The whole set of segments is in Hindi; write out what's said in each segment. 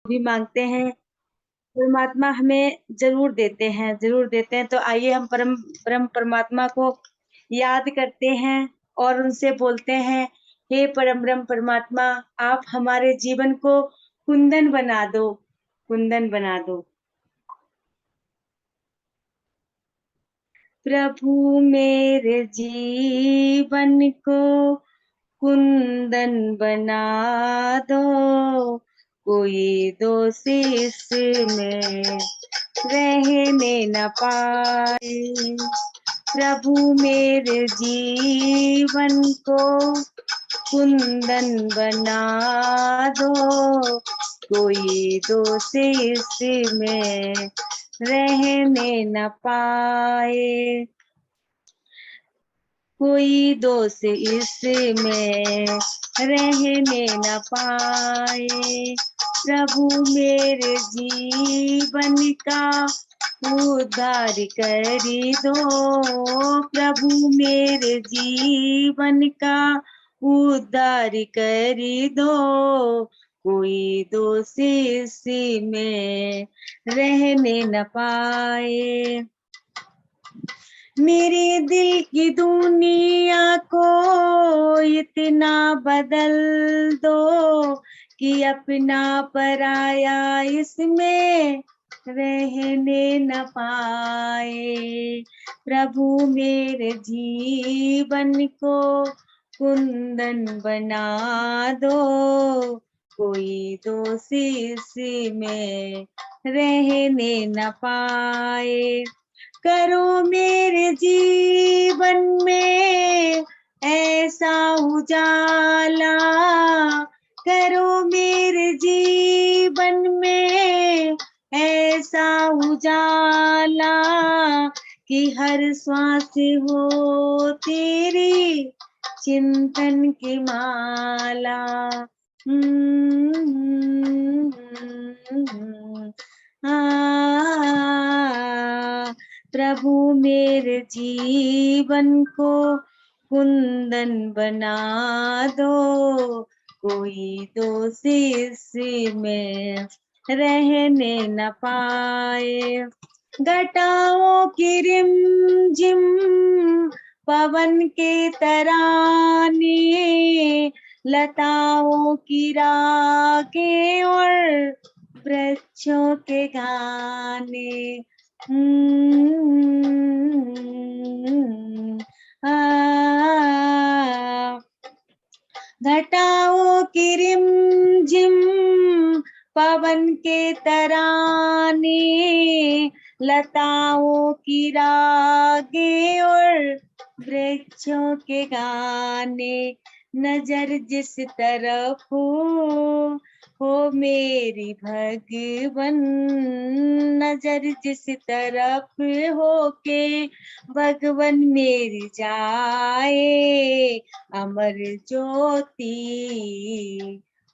भी मांगते हैं, परमात्मा हमें ज़रूर देते हैं। तो आइए हम परम परम परमात्मा को याद करते हैं और उनसे बोलते हैं, हे परम ब्रह्म परमात्मा, आप हमारे जीवन को कुंदन बना दो, कुंदन बना दो। प्रभु मेरे जीवन को कुंदन बना दो, कोई दोष इसमें रहने न पाए। प्रभु मेरे जीवन को कुंदन बना दो, कोई दोष इसमें रहने न पाए। कोई दोष इसमें रहने न पाए। प्रभु मेरे जीवन का उद्धार करी दो, प्रभु मेरे जीवन का उद्धार करी दो, कोई दोष इसमें रहने न पाए। मेरे दिल की दुनिया को इतना बदल दो कि अपना पराया इसमें रहने न पाए। प्रभु मेरे जीवन को कुंदन बना दो, कोई दोष इसमें रहने न पाए। करो मेरे जीवन में ऐसा उजाला, करो मेरे जीवन में ऐसा उजाला कि हर श्वास हो तेरी चिंतन की माला। प्रभु मेरे जीवन को कुंदन बना दो, कोई दोष इसमें रहने न पाए। घटाओं की रिमझिम पवन के तराने, लताओं की रागें और वृक्षों के गाने। घटाओं की रिमझिम पवन के तराने, लताओं की रागें और वृक्षों के गाने। नजर जिस तरफ हो मेरी भगवन, नजर जिस तरफ हो के भगवन मेरी जाए। अमर ज्योति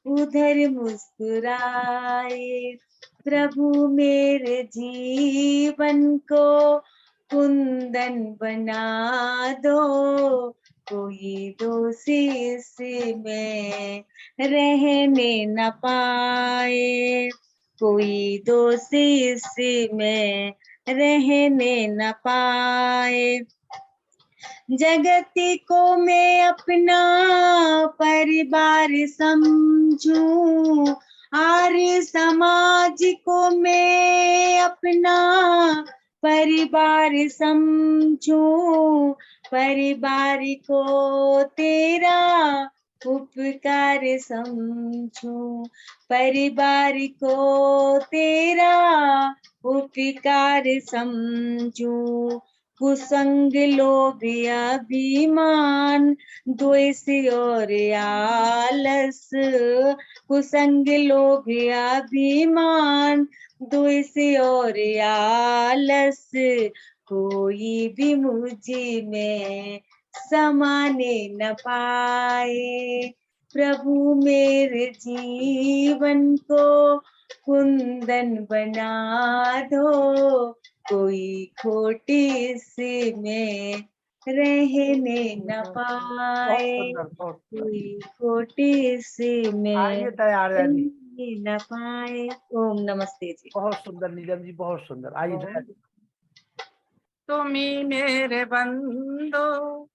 उधर मुस्कुराए। प्रभु मेरे जीवन को कुंदन बना दो, कोई दोष इसमें रहने न पाए। कोई दोष इसमें रहने न पाए। जगत को मैं अपना परिवार समझूं, आर्य समाज को मैं अपना परिवार समझूं, परिवार को तेरा उपकार समझूं, परिवार को तेरा उपकार समझूं। कुसंग लोभ अभिमान द्वेष और आलस, कुसंग लोभ अभिमान द्वेष और आलस, कोई भी मुझ में समाने न पाए। प्रभु मेरे जीवन को कुंदन बना दो, कोई खोटी इसमें रहने न पाए। बहुत सुंदर। कोई खोटी इसमें आइए तैयार है जी। न पाए। ओम नमस्ते जी। बहुत सुंदर नीलम जी, बहुत सुंदर। आइए दया जी। तुम्ही मेरे बंधु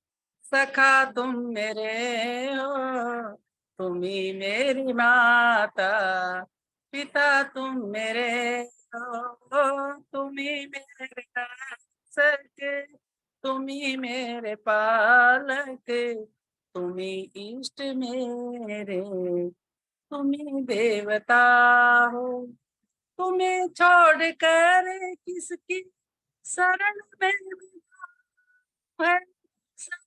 सखा तुम मेरे हो, तुम्ही मेरी माता पिता तुम मेरे हो, तुम्ही मेरे रक्षक तुम्ही मेरे पालक, तुम्ही इष्ट मेरे, तुम्ही देवता हो, तुम्हें छोड़कर किसकी शरण में है सब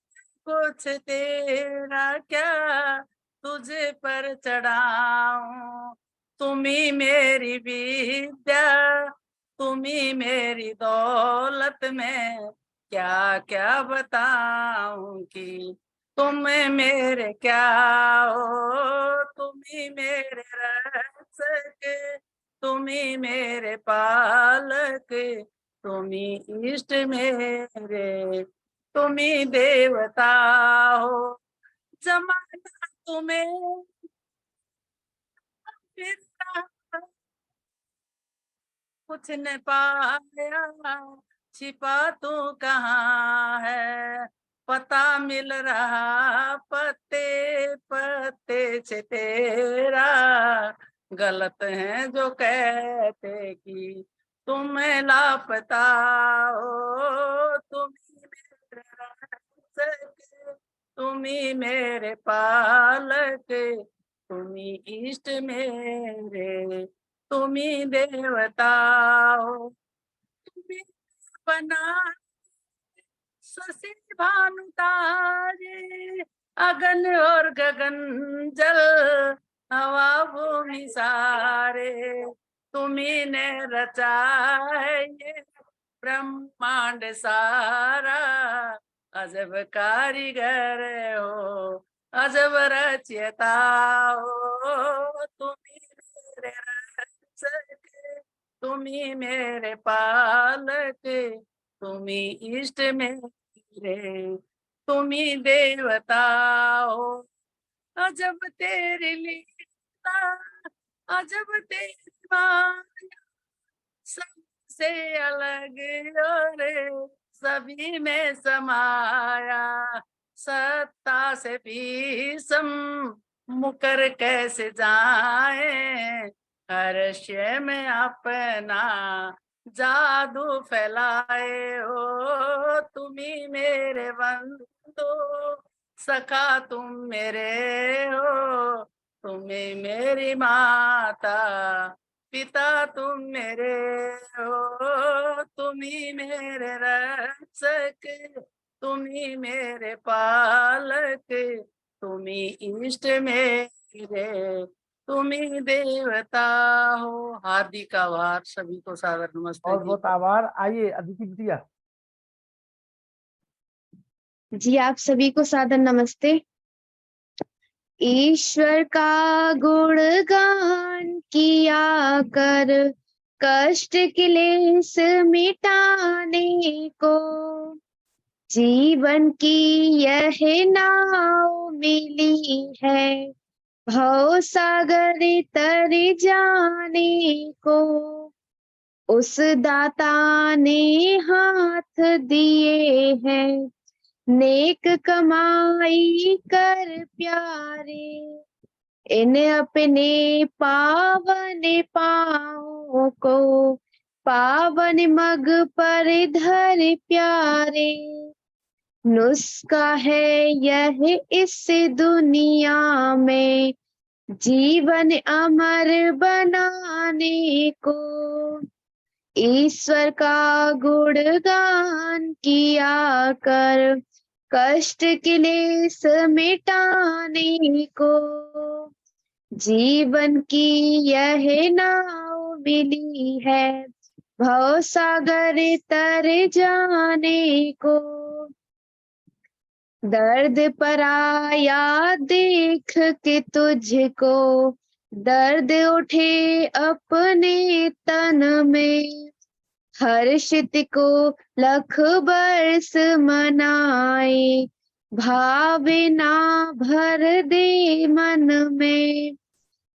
कुछ तेरा, क्या तुझे पर चढ़ाऊं, तुम्ही मेरी विद्या तुम्ही मेरी दौलत में क्या क्या बताऊं कि तुम मेरे क्या हो, तुम्ही मेरे रक्षक तुम्ही मेरे पालक, तुम्ही इष्ट मेरे, तुम्ही देवता हो, जमाना तुम्हें फिरता कुछ न पाया, छिपा तू कहाँ है, पता मिल रहा पत्ते पत्ते से तेरा, गलत है जो कहते कि तुम लापता हो, तुम ही मेरे रक्षक तुम ही मेरे पालक, तुम ही इष्ट मेरे, तुम्ही देवता हो, तुम्ही बना शशि भानु तारे, अगन और गगन जल हवा भूमि सारे, तुम्ही ने रचा है ये ब्रह्मांड सारा, अजब कारीगर हो अजब रचयिता हो, तुम्ही मेरे रक्षक तुम्ही मेरे पालक, तुम्ही इष्ट मेरे, तुम्ही देवता हो, अजब तेरी लीला अजब तेरी माया, सबसे अलग और सभी में समाया, सत्ता से भी सम मुकर कैसे जाए, हर शय में अपना जादू फैलाए हो, तुम्ही मेरे बंधु सखा तुम मेरे हो, तुम्ही मेरी माता पिता तुम मेरे हो, तुम्ही मेरे रक्षक तुम्ही मेरे पालक, तुम्ही इष्ट मेरे, तुम्ही देवता हो। हार्दिक आभार, सभी को सादर नमस्ते बहुत जी। बहुत आभार। आइए अदिति बिटिया। जी आप सभी को सादर नमस्ते। ईश्वर का गुणगान किया कर, कष्ट क्लेश मिटाने को, जीवन की यह नाव मिली है, भव सागर तर जाने को, उस दाता ने हाथ दिए हैं, नेक कमाई कर प्यारे, इन अपने पावन पाँव को, पावन मग पर धर प्यारे, नुस्खा है यह इस दुनिया में, जीवन अमर बनाने को, ईश्वर का गुणगान किया कर, कष्ट क्लेश मिटाने को, जीवन की यह नाव मिली है, भव सागर तर जाने को, दर्द पराया देख के तुझको, दर्द उठे अपने तन में, हर्षित को लख बरस मनाए, भावना भर दे मन में,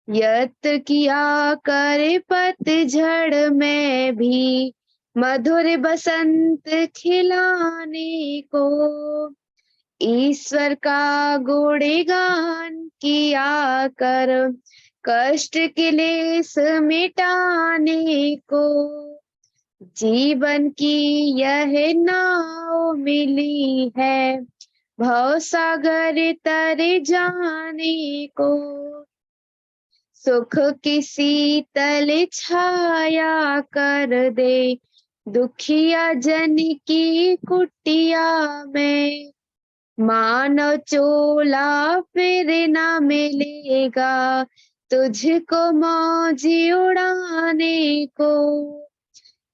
यत किया करे पतझड़ में भी मधुर बसंत खिलाने को। ईश्वर का गुणगान किया कर कष्ट क्लेश मिटाने को। जीवन की यह नाव मिली है भव सागर तर जाने को। सुख की शीतल छाया कर दे दुखिया जन की कुटिया में। मानव चोला फिर न मिलेगा तुझको मौज उड़ाने को।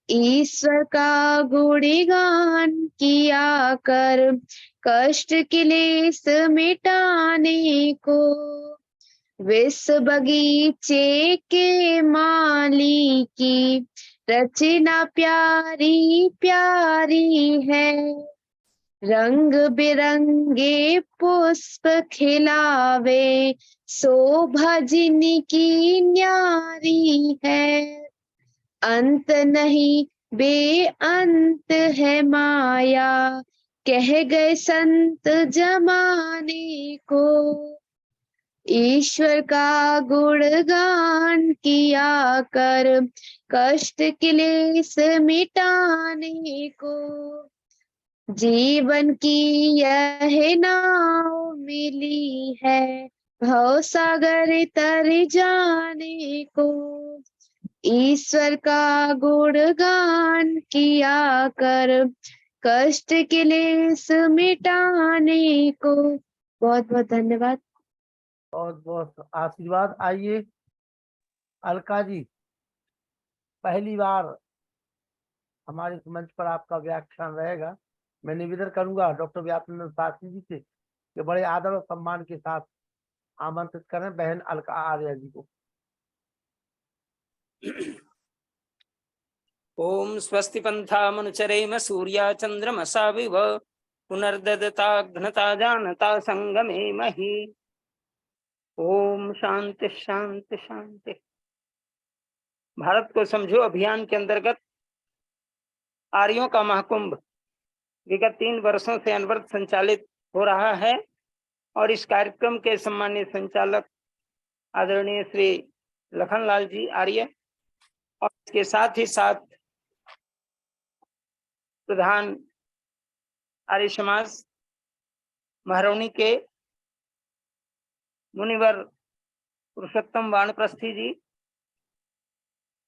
ईश्वर का गुणगान किया कर कष्ट क्लेश मिटाने को। विश्व बगीचे के माली की रचना प्यारी प्यारी है। रंग बिरंगे पुष्प खिलावे शोभा जिनकी न्यारी है। अंत नहीं बेअंत है माया कह गए संत जमाने को। ईश्वर का गुणगान किया कर कष्ट क्लेश मिटाने को। जीवन की यह नाव मिली है भव सागर तर जाने को। ईश्वर का गुणगान किया कर कष्ट क्लेश मिटाने को। बहुत बहुत धन्यवाद। बहुत बहुत आशीर्वाद। आइए अलका जी, पहली बार हमारे इस मंच पर आपका व्याख्यान रहेगा। मैं निवेदन करूंगा डॉक्टर व्यापनंद शास्त्री जी से कि बड़े आदर और सम्मान के साथ आमंत्रित करें बहन अलका आर्य जी को। ओम स्वस्ति पंथा मनुचरेम सूर्या चंद्रमसा विव पुनर्ददता घनता जानता संगमे मही। ओम शांति शांति शांति। भारत को समझो अभियान के अंतर्गत आर्यों का महाकुंभ विगत 3 वर्षों से अनवरत संचालित हो रहा है और इस कार्यक्रम के सम्मानित संचालक आदरणीय श्री लखनलाल जी आर्य और इसके साथ ही साथ प्रधान आर्य समाज महरौनी के मुनिवर पुरुषोत्तम वानप्रस्थी जी,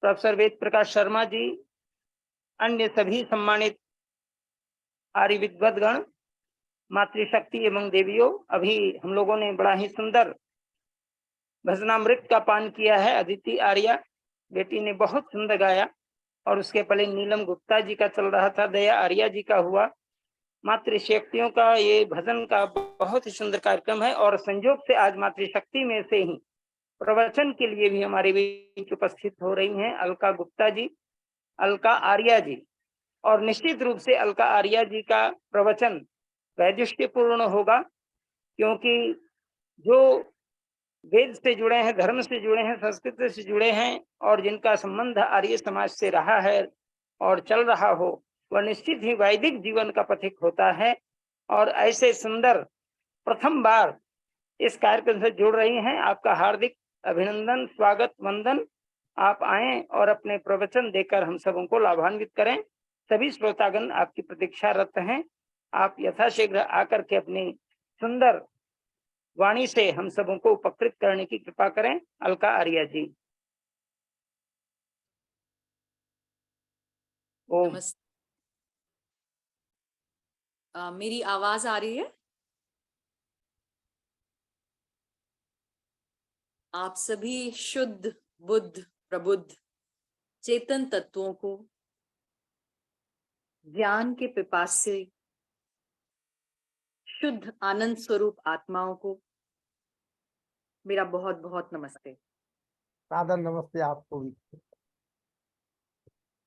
प्रोफेसर वेद प्रकाश शर्मा जी, अन्य सभी सम्मानित आर्य विद्वद्गण, मातृशक्ति एवं देवियों, अभी हम लोगों ने बड़ा ही सुंदर भजनामृत का पान किया है। अदिति आर्या बेटी ने बहुत सुंदर गाया और उसके पहले नीलम गुप्ता जी का चल रहा था, दया आर्या जी का हुआ। मातृशक्तियों का ये भजन का बहुत ही सुंदर कार्यक्रम है और संयोग से आज मातृशक्ति में से ही प्रवचन के लिए भी हमारे बीच उपस्थित हो रही हैं अलका गुप्ता जी, अलका आर्या जी। और निश्चित रूप से अलका आर्या जी का प्रवचन वैशिष्ट्यपूर्ण होगा, क्योंकि जो वेद से जुड़े हैं, धर्म से जुड़े हैं, संस्कृत से जुड़े हैं और जिनका संबंध आर्य समाज से रहा है और चल रहा हो, वह निश्चित ही वैदिक जीवन का पथिक होता है। और ऐसे सुंदर प्रथम बार इस कार्यक्रम से जुड़ रही हैं, आपका हार्दिक अभिनंदन, स्वागत, वंदन। आप आएं और अपने प्रवचन देकर हम सबों को लाभान्वित करें। सभी श्रोतागण आपकी प्रतीक्षारत हैं। आप यथाशीघ्र आकर के अपनी सुंदर वाणी से हम सबों को उपकृत करने की कृपा करें। अलका आर्या जी। ओम। मेरी आवाज आ रही है? आप सभी शुद्ध बुद्ध प्रबुद्ध चेतन तत्वों को, ज्ञान के पिपासे शुद्ध आनंद स्वरूप आत्माओं को मेरा बहुत बहुत नमस्ते। सादर नमस्ते आपको भी।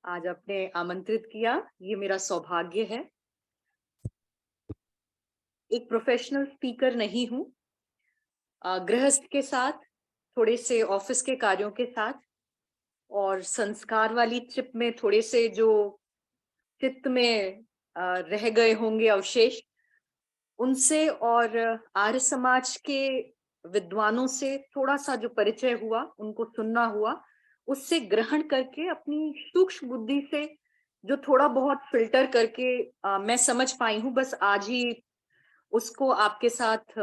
आज आपने आमंत्रित किया, ये मेरा सौभाग्य है। एक प्रोफेशनल स्पीकर नहीं हूं, गृहस्थ के साथ थोड़े से ऑफिस के कार्यों के साथ और संस्कार वाली चिप में थोड़े से जो चित्त में रह गए होंगे अवशेष, उनसे और आर्य समाज के विद्वानों से थोड़ा सा जो परिचय हुआ, उनको सुनना हुआ, उससे ग्रहण करके अपनी सूक्ष्म बुद्धि से जो थोड़ा बहुत फिल्टर करके मैं समझ पाई हूँ, बस आज ही उसको आपके साथ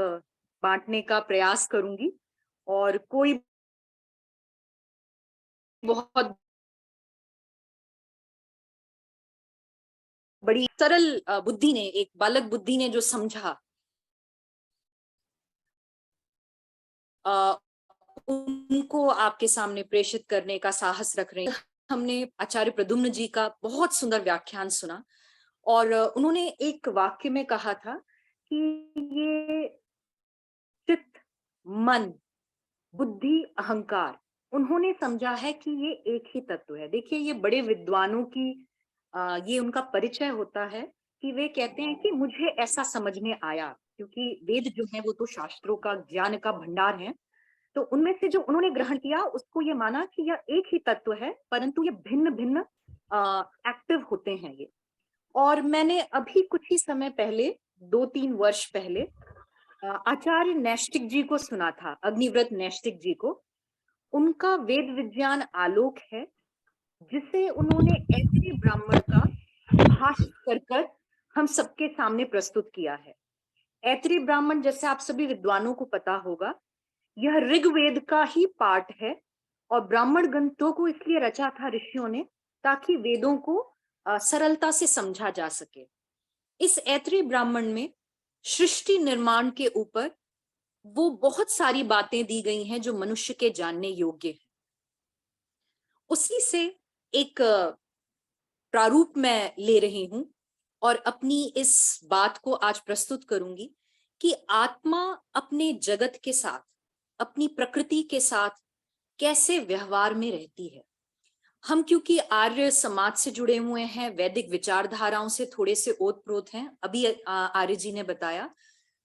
बांटने का प्रयास करूंगी। और कोई बहुत बड़ी सरल बुद्धि ने, एक बालक बुद्धि ने जो समझा, उनको आपके सामने प्रेषित करने का साहस रख रहे हैं। हमने आचार्य प्रद्युम्न जी का बहुत सुंदर व्याख्यान सुना और उन्होंने एक वाक्य में कहा था कि ये चित्त, मन, बुद्धि, अहंकार, उन्होंने समझा है कि ये एक ही तत्व है। देखिए, ये बड़े विद्वानों की ये उनका परिचय होता है कि वे कहते हैं कि मुझे ऐसा समझ में आया, क्योंकि वेद जो है वो तो शास्त्रों का, ज्ञान का भंडार है। तो उनमें से जो उन्होंने ग्रहण किया, उसको ये माना कि यह एक ही तत्व है, परंतु ये भिन्न भिन्न एक्टिव होते हैं ये। और मैंने अभी कुछ ही समय पहले, 2-3 वर्ष पहले, आचार्य नैष्टिक जी को सुना था, अग्निव्रत नैष्टिक जी को। उनका वेद विज्ञान आलोक है, जिसे उन्होंने ऐतरेय ब्राह्मण का भाष्य कर हम सबके सामने प्रस्तुत किया है। ऐतरेय ब्राह्मण, जैसे आप सभी विद्वानों को पता होगा, यह ऋग्वेद का ही पार्ट है और ब्राह्मण ग्रंथों को इसलिए रचा था ऋषियों ने ताकि वेदों को सरलता से समझा जा सके। इस ऐतरेय ब्राह्मण में सृष्टि निर्माण के ऊपर वो बहुत सारी बातें दी गई हैं जो मनुष्य के जानने योग्य है। उसी से एक प्रारूप मैं ले रही हूं और अपनी इस बात को आज प्रस्तुत करूंगी कि आत्मा अपने जगत के साथ, अपनी प्रकृति के साथ कैसे व्यवहार में रहती है। हम क्योंकि आर्य समाज से जुड़े हुए हैं, वैदिक विचारधाराओं से थोड़े से ओतप्रोत हैं, अभी आर्य जी ने बताया,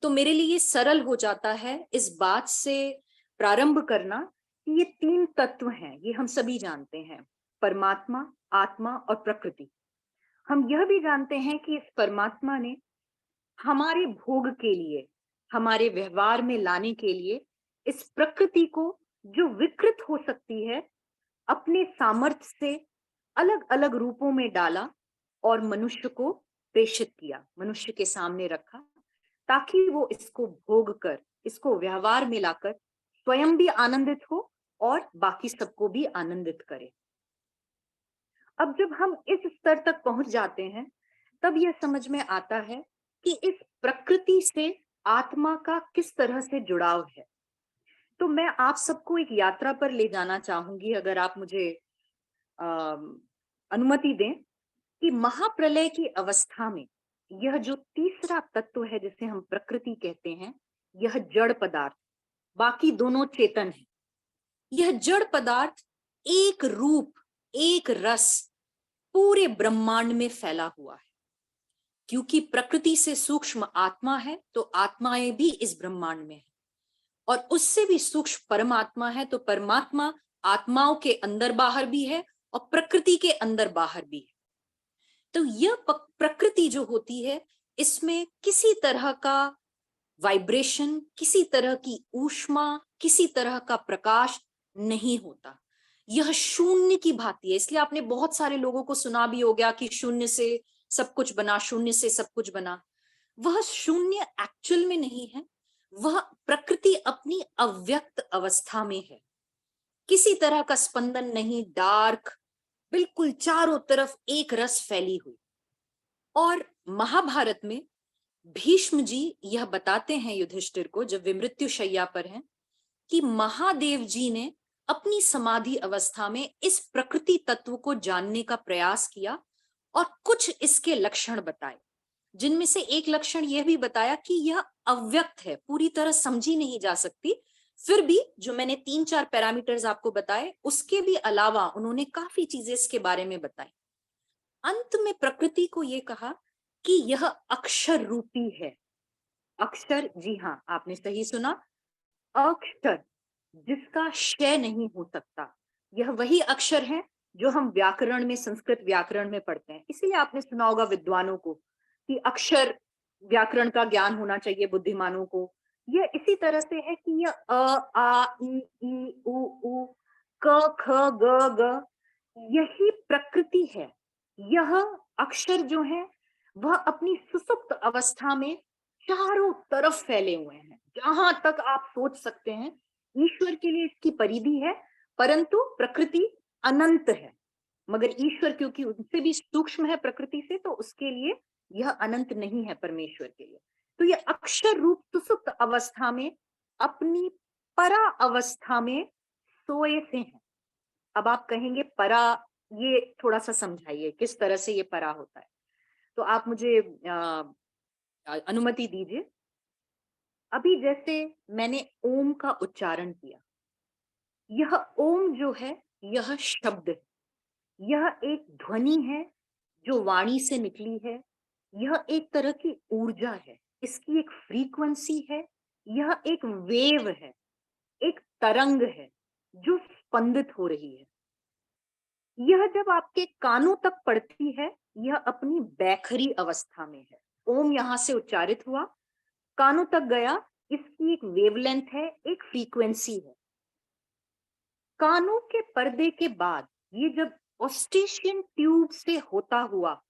तो मेरे लिए सरल हो जाता है इस बात से प्रारंभ करना कि ये 3 तत्व हैं, ये हम सभी जानते हैं, परमात्मा, आत्मा और प्रकृति। हम यह भी जानते हैं कि इस परमात्मा ने हमारे भोग के लिए, हमारे व्यवहार में लाने के लिए इस प्रकृति को, जो विकृत हो सकती है, अपने सामर्थ्य से अलग अलग रूपों में डाला और मनुष्य को प्रेषित किया, मनुष्य के सामने रखा, ताकि वो इसको भोग कर, इसको व्यवहार में लाकर स्वयं भी आनंदित हो और बाकी सबको भी आनंदित करे। अब जब हम इस स्तर तक पहुंच जाते हैं, तब यह समझ में आता है कि इस प्रकृति से आत्मा का किस तरह से जुड़ाव है। तो मैं आप सबको एक यात्रा पर ले जाना चाहूंगी, अगर आप मुझे अनुमति दें, कि महाप्रलय की अवस्था में यह जो तीसरा तत्व है, जिसे हम प्रकृति कहते हैं, यह जड़ पदार्थ, बाकी दोनों चेतन है। यह जड़ पदार्थ एक रूप, एक रस पूरे ब्रह्मांड में फैला हुआ है। क्योंकि प्रकृति से सूक्ष्म आत्मा है, तो आत्माएं भी इस ब्रह्मांड में है, और उससे भी सूक्ष्म परमात्मा है, तो परमात्मा आत्माओं के अंदर बाहर भी है और प्रकृति के अंदर बाहर भी है। तो यह प्रकृति जो होती है, इसमें किसी तरह का वाइब्रेशन, किसी तरह की ऊष्मा, किसी तरह का प्रकाश नहीं होता। यह शून्य की भांति है। इसलिए आपने बहुत सारे लोगों को सुना भी हो गया कि शून्य से सब कुछ बना, शून्य से सब कुछ बना। वह शून्य एक्चुअल में नहीं है, वह प्रकृति अपनी अव्यक्त अवस्था में है। किसी तरह का स्पंदन नहीं, डार्क, बिल्कुल चारों तरफ एक रस फैली हुई। और महाभारत में भीष्म जी यह बताते हैं युधिष्ठिर को, जब वे मृत्यु शैया पर हैं, कि महादेव जी ने अपनी समाधि अवस्था में इस प्रकृति तत्व को जानने का प्रयास किया और कुछ इसके लक्षण बताए, जिनमें से एक लक्षण यह भी बताया कि यह अव्यक्त है, पूरी तरह समझी नहीं जा सकती। फिर भी जो मैंने 3-4 पैरामीटर्स आपको बताए, उसके भी अलावा उन्होंने काफी चीजें इसके बारे में बताई। अंत में प्रकृति को यह कहा कि यह अक्षर रूपी है। अक्षर, जी हाँ, आपने सही सुना, अक्षर। जिसका क्षय नहीं हो सकता। यह वही अक्षर है जो हम व्याकरण में, संस्कृत व्याकरण में पढ़ते हैं। इसीलिए आपने सुना होगा विद्वानों को कि अक्षर व्याकरण का ज्ञान होना चाहिए बुद्धिमानों को। यह इसी तरह से है कि यह अ आ ई उ ऊ क ख ग ग, यही प्रकृति है। यह अक्षर जो है वह अपनी सुसुप्त अवस्था में चारों तरफ फैले हुए हैं। जहां तक आप सोच सकते हैं ईश्वर के लिए इसकी परिधि है, परंतु प्रकृति अनंत है। मगर ईश्वर क्योंकि उनसे भी सूक्ष्म है प्रकृति से, तो उसके लिए यह अनंत नहीं है परमेश्वर के लिए। तो यह अक्षर रूप सुसुप्त अवस्था में अपनी परा अवस्था में सोए से है। अब आप कहेंगे परा, ये थोड़ा सा समझाइए किस तरह से ये परा होता है। तो आप मुझे अनुमति दीजिए। अभी जैसे मैंने ओम का उच्चारण किया, यह ओम जो है यह शब्द है, यह एक ध्वनि है जो वाणी से निकली है। यह एक तरह की ऊर्जा है, इसकी एक फ्रीक्वेंसी है, यह एक वेव है, एक तरंग है जो स्पंदित हो रही है। यह जब आपके कानों तक पड़ती है, यह अपनी बैखरी अवस्था में है। ओम यहां से उच्चारित हुआ, कानों तक गया, इसकी एक वेवलेंथ है, एक फ्रीक्वेंसी है। कानों के पर्दे के बाद ये जब ऑस्टेशियन ट्यूब से होता हुआ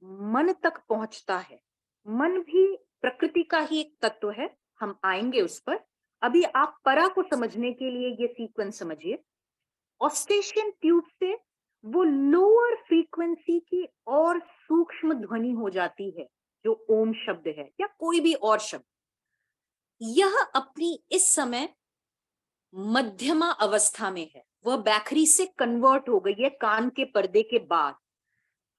मन तक पहुंचता है। मन भी प्रकृति का ही एक तत्व है, हम आएंगे उस पर। अभी आप परा को समझने के लिए ये सीक्वेंस समझिए। ऑस्टेशियन ट्यूब से वो लोअर फ्रीक्वेंसी की और सूक्ष्म ध्वनि हो जाती है जो ओम शब्द है या कोई भी और शब्द। यह अपनी इस समय मध्यमा अवस्था में है, वह बैखरी से कन्वर्ट हो गई है कान के पर्दे के बाद।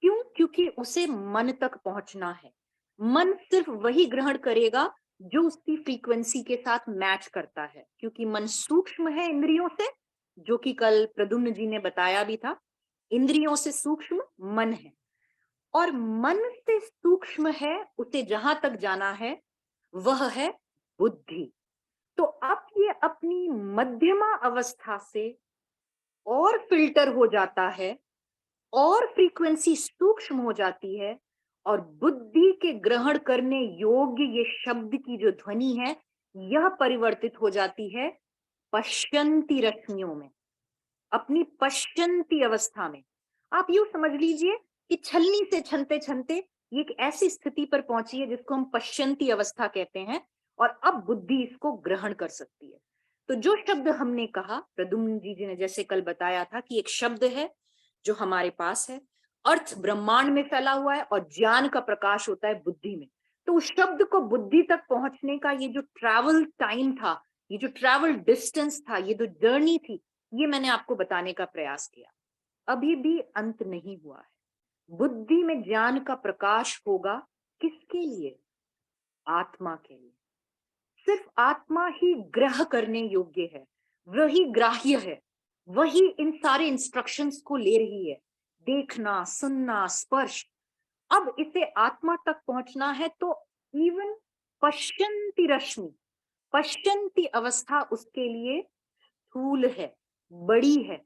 क्यों? क्योंकि उसे मन तक पहुंचना है। मन सिर्फ वही ग्रहण करेगा जो उसकी फ्रीक्वेंसी के साथ मैच करता है, क्योंकि मन सूक्ष्म है इंद्रियों से, जो कि कल प्रद्युम्न जी ने बताया भी था। इंद्रियों से सूक्ष्म मन है, और मन से सूक्ष्म है उसे जहां तक जाना है वह है बुद्धि। तो अब ये अपनी मध्यमा अवस्था से और फिल्टर हो जाता है और फ्रीक्वेंसी सूक्ष्म हो जाती है, और बुद्धि के ग्रहण करने योग्य ये शब्द की जो ध्वनि है यह परिवर्तित हो जाती है पश्यंती रश्मियों में, अपनी पश्यंती अवस्था में। आप यूं समझ लीजिए कि छलनी से छनते छनते ये एक ऐसी स्थिति पर पहुंची है जिसको हम पश्यंती अवस्था कहते हैं, और अब बुद्धि इसको ग्रहण कर सकती है। तो जो शब्द हमने कहा, प्रद्युम्न जी ने जैसे कल बताया था कि एक शब्द है जो हमारे पास है, अर्थ ब्रह्मांड में फैला हुआ है और ज्ञान का प्रकाश होता है बुद्धि में। तो उस शब्द को बुद्धि तक पहुंचने का ये जो ट्रैवल टाइम था, ये जो ट्रैवल डिस्टेंस था, ये जो जर्नी थी, ये मैंने आपको बताने का प्रयास किया। अभी भी अंत नहीं हुआ है। बुद्धि में ज्ञान का प्रकाश होगा किसके लिए? आत्मा के लिए। सिर्फ आत्मा ही ग्रह करने योग्य है, वही ग्राह्य है, वही इन सारे इंस्ट्रक्शंस को ले रही है, देखना, सुनना, स्पर्श। अब इसे आत्मा तक पहुंचना है तो इवन पश्यंती रश्मि, पश्यंती अवस्था उसके लिए स्थूल है, बड़ी है।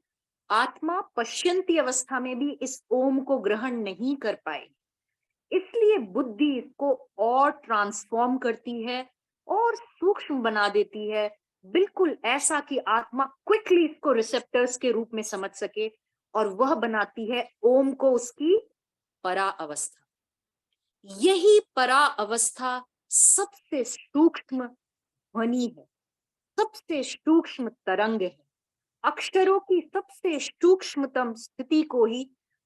आत्मा पश्यंती अवस्था में भी इस ओम को ग्रहण नहीं कर पाएगी, इसलिए बुद्धि इसको और ट्रांसफॉर्म करती है और सूक्ष्म बना देती है, बिल्कुल ऐसा कि आत्मा क्विकली इसको रिसेप्टर्स के रूप में समझ सके, और वह बनाती है ओम को उसकी परा अवस्था। यही परा अवस्था सबसे सूक्ष्म ध्वनि है, सबसे सूक्ष्म तरंग है। अक्षरों की सबसे सूक्ष्मतम स्थिति को ही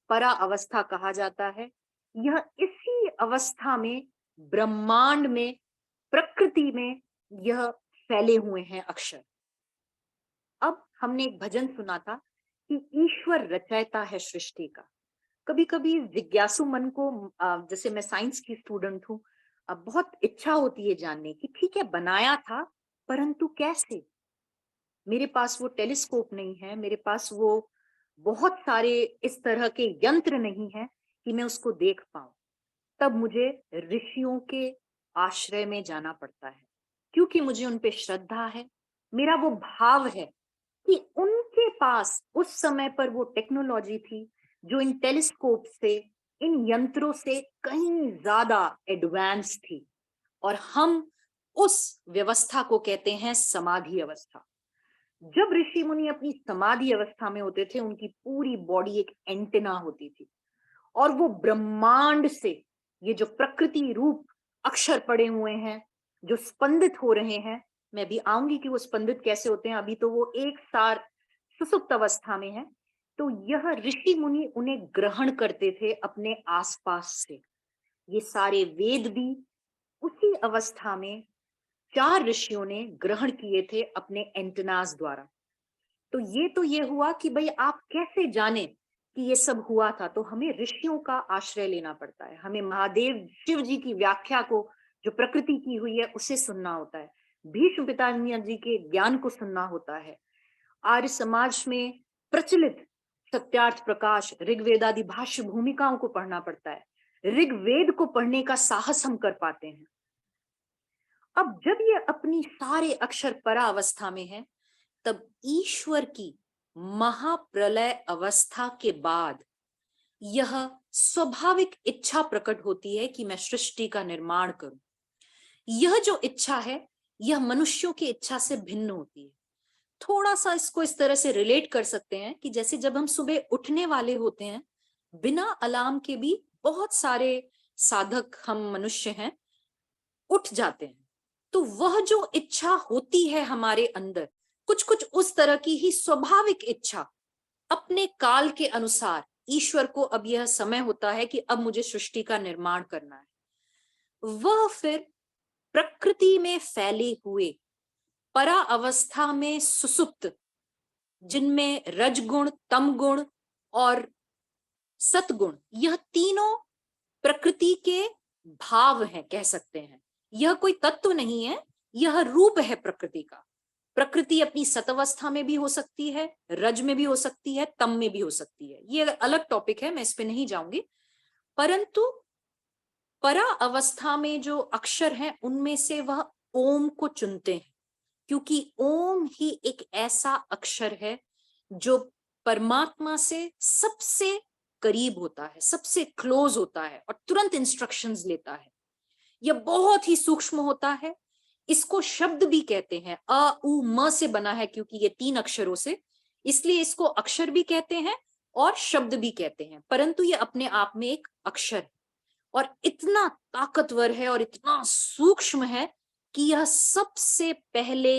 परा अवस्था कहा जाता है। यह इसी अवस्था में, ब्रह्मांड में, प्रकृति में यह फैले हुए हैं अक्षर। अब हमने एक भजन सुना था कि ईश्वर रचयिता है सृष्टि का। कभी कभी जिज्ञासु मन को, जैसे मैं साइंस की स्टूडेंट हूँ, बहुत इच्छा होती है जानने की, ठीक है बनाया था परंतु कैसे? मेरे पास वो टेलीस्कोप नहीं है, मेरे पास वो बहुत सारे इस तरह के यंत्र नहीं है कि मैं उसको देख पाऊं। तब मुझे ऋषियों के आश्रय में जाना पड़ता है, क्योंकि मुझे उन पे श्रद्धा है, मेरा वो भाव है कि उनके पास उस समय पर वो टेक्नोलॉजी थी जो इन टेलीस्कोप से, इन यंत्रों से कहीं ज्यादा एडवांस थी, और हम उस व्यवस्था को कहते हैं समाधि अवस्था। जब ऋषि मुनि अपनी समाधि अवस्था में होते थे, उनकी पूरी बॉडी एक एंटेना होती थी, और वो ब्रह्मांड से ये जो प्रकृति रूप अक्षर पड़े हुए हैं, जो स्पंदित हो रहे हैं, मैं भी आऊंगी कि वो स्पंदित कैसे होते हैं, अभी तो वो एक सार सुसुप्त अवस्था में है, तो यह ऋषि मुनि उन्हें ग्रहण करते थे अपने आसपास से। ये सारे वेद भी उसी अवस्था में 4 ऋषियों ने ग्रहण किए थे अपने एंटेनास द्वारा। तो ये हुआ कि भाई आप कैसे जाने कि ये सब हुआ था, तो हमें ऋषियों का आश्रय लेना पड़ता है, हमें महादेव शिव जी की व्याख्या को जो प्रकृति की हुई है उसे सुनना होता है, भीष्म पितामह जी के ज्ञान को सुनना होता है, आर्य समाज में प्रचलित सत्यार्थ प्रकाश ऋग्वेद आदि भाष्य भूमिकाओं को पढ़ना पड़ता है, ऋग्वेद को पढ़ने का साहस हम कर पाते हैं। अब जब ये अपनी सारे अक्षर परा अवस्था में है, तब ईश्वर की महाप्रलय अवस्था के बाद यह स्वाभाविक इच्छा प्रकट होती है कि मैं सृष्टि का निर्माण करूं। यह जो इच्छा है, यह मनुष्यों की इच्छा से भिन्न होती है। थोड़ा सा इसको इस तरह से रिलेट कर सकते हैं कि जैसे जब हम सुबह उठने वाले होते हैं, बिना अलार्म के भी बहुत सारे साधक हम मनुष्य हैं उठ जाते हैं, तो वह जो इच्छा होती है हमारे अंदर, कुछ कुछ उस तरह की ही स्वाभाविक इच्छा, अपने काल के अनुसार ईश्वर को अब यह समय होता है कि अब मुझे सृष्टि का निर्माण करना है, वह फिर प्रकृति में फैले हुए परा अवस्था में सुसुप्त, जिनमें रजगुण, तमगुण और सतगुण, यह तीनों प्रकृति के भाव हैं, कह सकते हैं। यह कोई तत्व नहीं है, यह रूप है प्रकृति का। प्रकृति अपनी सतअवस्था में भी हो सकती है, रज में भी हो सकती है, तम में भी हो सकती है, ये अलग टॉपिक है, मैं इस पे नहीं जाऊंगी। परंतु परा अवस्था में जो अक्षर हैं, उनमें से वह ओम को चुनते हैं, क्योंकि ओम ही एक ऐसा अक्षर है जो परमात्मा से सबसे करीब होता है, सबसे क्लोज होता है और तुरंत इंस्ट्रक्शंस लेता है। यह बहुत ही सूक्ष्म होता है। इसको शब्द भी कहते हैं, अ उ म से बना है क्योंकि ये 3 अक्षरों से, इसलिए इसको अक्षर भी कहते हैं और शब्द भी कहते हैं, परंतु ये अपने आप में एक अक्षर है और इतना ताकतवर है और इतना सूक्ष्म है कि यह सबसे पहले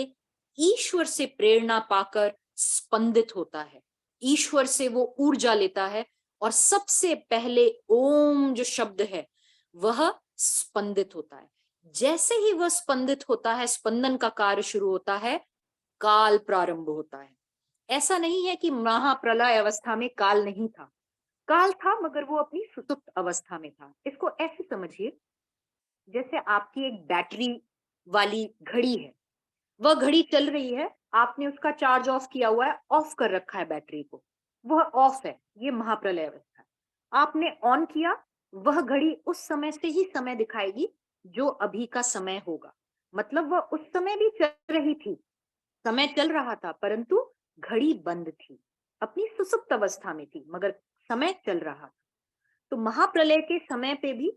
ईश्वर से प्रेरणा पाकर स्पंदित होता है, ईश्वर से वो ऊर्जा लेता है और सबसे पहले ओम जो शब्द है वह स्पंदित होता है। जैसे ही वह स्पंदित होता है, स्पंदन का कार्य शुरू होता है, काल प्रारंभ होता है। ऐसा नहीं है कि महाप्रलय अवस्था में काल नहीं था, काल था, मगर वो अपनी सुसुप्त अवस्था में था। इसको ऐसे समझिए, जैसे आपकी एक बैटरी वाली घड़ी है, वह घड़ी चल रही है, आपने उसका चार्ज ऑफ किया हुआ है, ऑफ कर रखा है बैटरी को, वह ऑफ है, ये महाप्रलय अवस्था। आपने ऑन किया, वह घड़ी उस समय से ही समय दिखाएगी जो अभी का समय होगा, मतलब वह उस समय भी चल रही थी, समय चल रहा था, परंतु घड़ी बंद थी, अपनी सुसुप्त अवस्था में थी, मगर समय चल रहा था। तो महाप्रलय के समय पे भी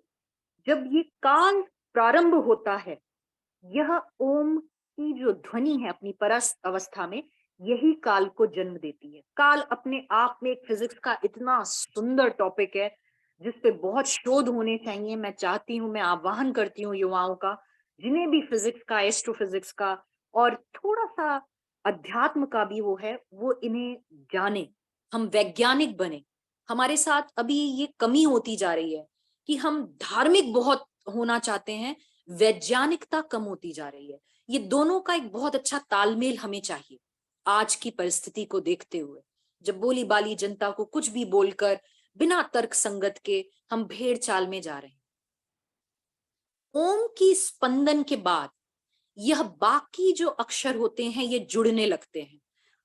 जब ये काल प्रारंभ होता है, यह ओम की जो ध्वनि है अपनी परस अवस्था में, यही काल को जन्म देती है। काल अपने आप में एक फिजिक्स का इतना सुंदर टॉपिक है जिसपे बहुत शोध होने चाहिए। मैं चाहती हूँ, मैं आह्वान करती हूँ युवाओं का, जिन्हें भी फिजिक्स का, एस्ट्रोफिजिक्स का और थोड़ा सा अध्यात्म का भी वो है, वो इन्हें जाने, हम वैज्ञानिक बने। हमारे साथ अभी ये कमी होती जा रही है कि हम धार्मिक बहुत होना चाहते हैं, वैज्ञानिकता कम होती जा रही है। ये दोनों का एक बहुत अच्छा तालमेल हमें चाहिए आज की परिस्थिति को देखते हुए, जब बोली बाली जनता को कुछ भी बोलकर बिना तर्क संगत के हम भेड़ चाल में जा रहे हैं। ओम की स्पंदन के बाद यह बाकी जो अक्षर होते हैं ये जुड़ने लगते हैं।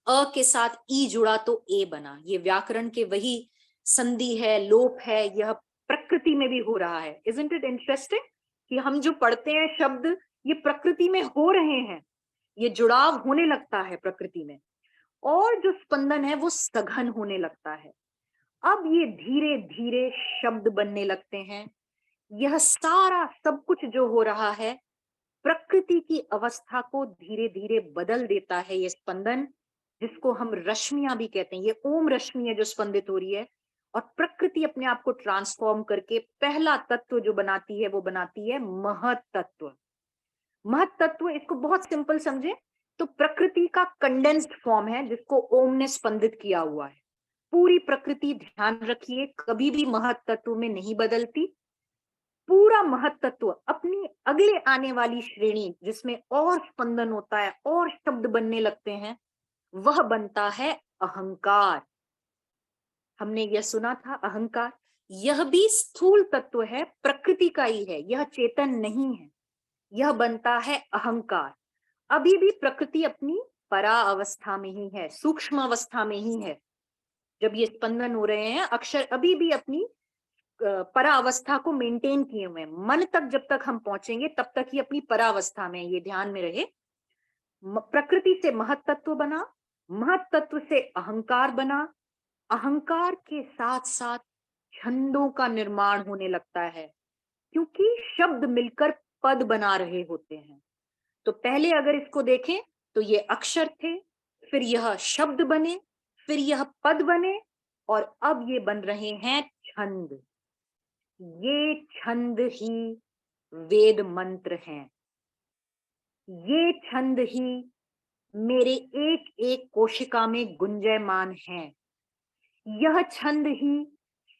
अ के साथ ई जुड़ा तो ए बना, ये व्याकरण के वही संधि है, लोप है, यह प्रकृति में भी हो रहा है। इजंट इट इंटरेस्टिंग कि हम जो पढ़ते हैं शब्द, ये प्रकृति में हो रहे हैं, ये जुड़ाव होने लगता है प्रकृति में, और जो स्पंदन है वो सघन होने लगता है। अब ये धीरे धीरे शब्द बनने लगते हैं। यह सारा सब कुछ जो हो रहा है प्रकृति की अवस्था को धीरे धीरे बदल देता है। ये स्पंदन, जिसको हम रश्मियां भी कहते हैं, ये ओम रश्मि है जो स्पंदित हो रही है, और प्रकृति अपने आप को ट्रांसफॉर्म करके पहला तत्व जो बनाती है वो बनाती है महत तत्व। महत तत्व, इसको बहुत सिंपल समझे तो प्रकृति का कंडेंस्ड फॉर्म है जिसको ओम ने स्पंदित किया हुआ है। पूरी प्रकृति, ध्यान रखिए, कभी भी महत तत्व में नहीं बदलती। पूरा महत तत्व अपनी अगले आने वाली श्रेणी जिसमें और स्पंदन होता है और शब्द बनने लगते हैं, वह बनता है अहंकार। हमने यह सुना था, अहंकार यह भी स्थूल तत्व है, प्रकृति का ही है, यह चेतन नहीं है। यह बनता है अहंकार। अभी भी प्रकृति अपनी परा अवस्था में ही है, सूक्ष्म अवस्था में ही है। जब ये स्पंदन हो रहे हैं, अक्षर अभी भी अपनी परावस्था को मेंटेन किए हुए हैं। मन तक जब तक हम पहुंचेंगे तब तक ही अपनी परावस्था में, ये ध्यान में रहे। प्रकृति से महत तत्व बना, महत तत्व से अहंकार बना, अहंकार के साथ साथ छंदों का निर्माण होने लगता है, क्योंकि शब्द मिलकर पद बना रहे होते हैं। तो पहले अगर इसको देखें तो ये अक्षर थे, फिर यह शब्द बने, फिर यह पद बने, और अब ये बन रहे हैं छंद। ये छंद ही वेद मंत्र हैं। ये छंद ही मेरे एक एक कोशिका में गुंजयमान हैं। यह छंद ही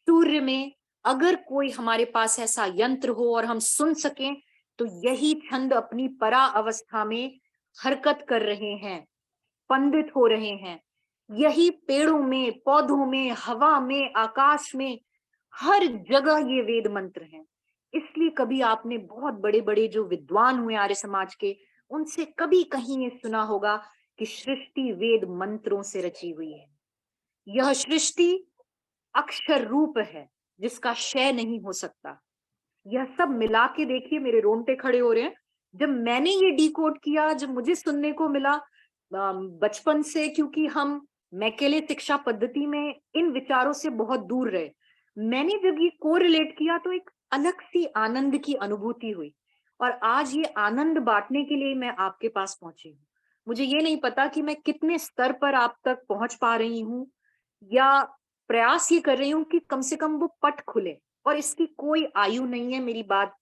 सूर्य में, अगर कोई हमारे पास ऐसा यंत्र हो और हम सुन सकें, तो यही छंद अपनी परा अवस्था में हरकत कर रहे हैं, स्पंदित हो रहे हैं। यही पेड़ों में, पौधों में, हवा में, आकाश में, हर जगह ये वेद मंत्र हैं। इसलिए कभी आपने बहुत बड़े बड़े जो विद्वान हुए आर्य समाज के, उनसे कभी कहीं ये सुना होगा कि सृष्टि वेद मंत्रों से रची हुई है। यह सृष्टि अक्षर रूप है जिसका क्षय नहीं हो सकता। यह सब मिला के देखिए, मेरे रोंगटे खड़े हो रहे हैं। जब मैंने ये डिकोड किया, जब मुझे सुनने को मिला बचपन से, क्योंकि हम मैकेले शिक्षा पद्धति में इन विचारों से बहुत दूर रहे, मैंने जब ये कोरिलेट किया तो एक अलग सी आनंद की अनुभूति हुई। और आज ये आनंद बांटने के लिए मैं आपके पास पहुंची हूँ। मुझे ये नहीं पता कि मैं कितने स्तर पर आप तक पहुंच पा रही हूँ, या प्रयास ये कर रही हूँ कि कम से कम वो पट खुले। और इसकी कोई आयु नहीं है। मेरी बात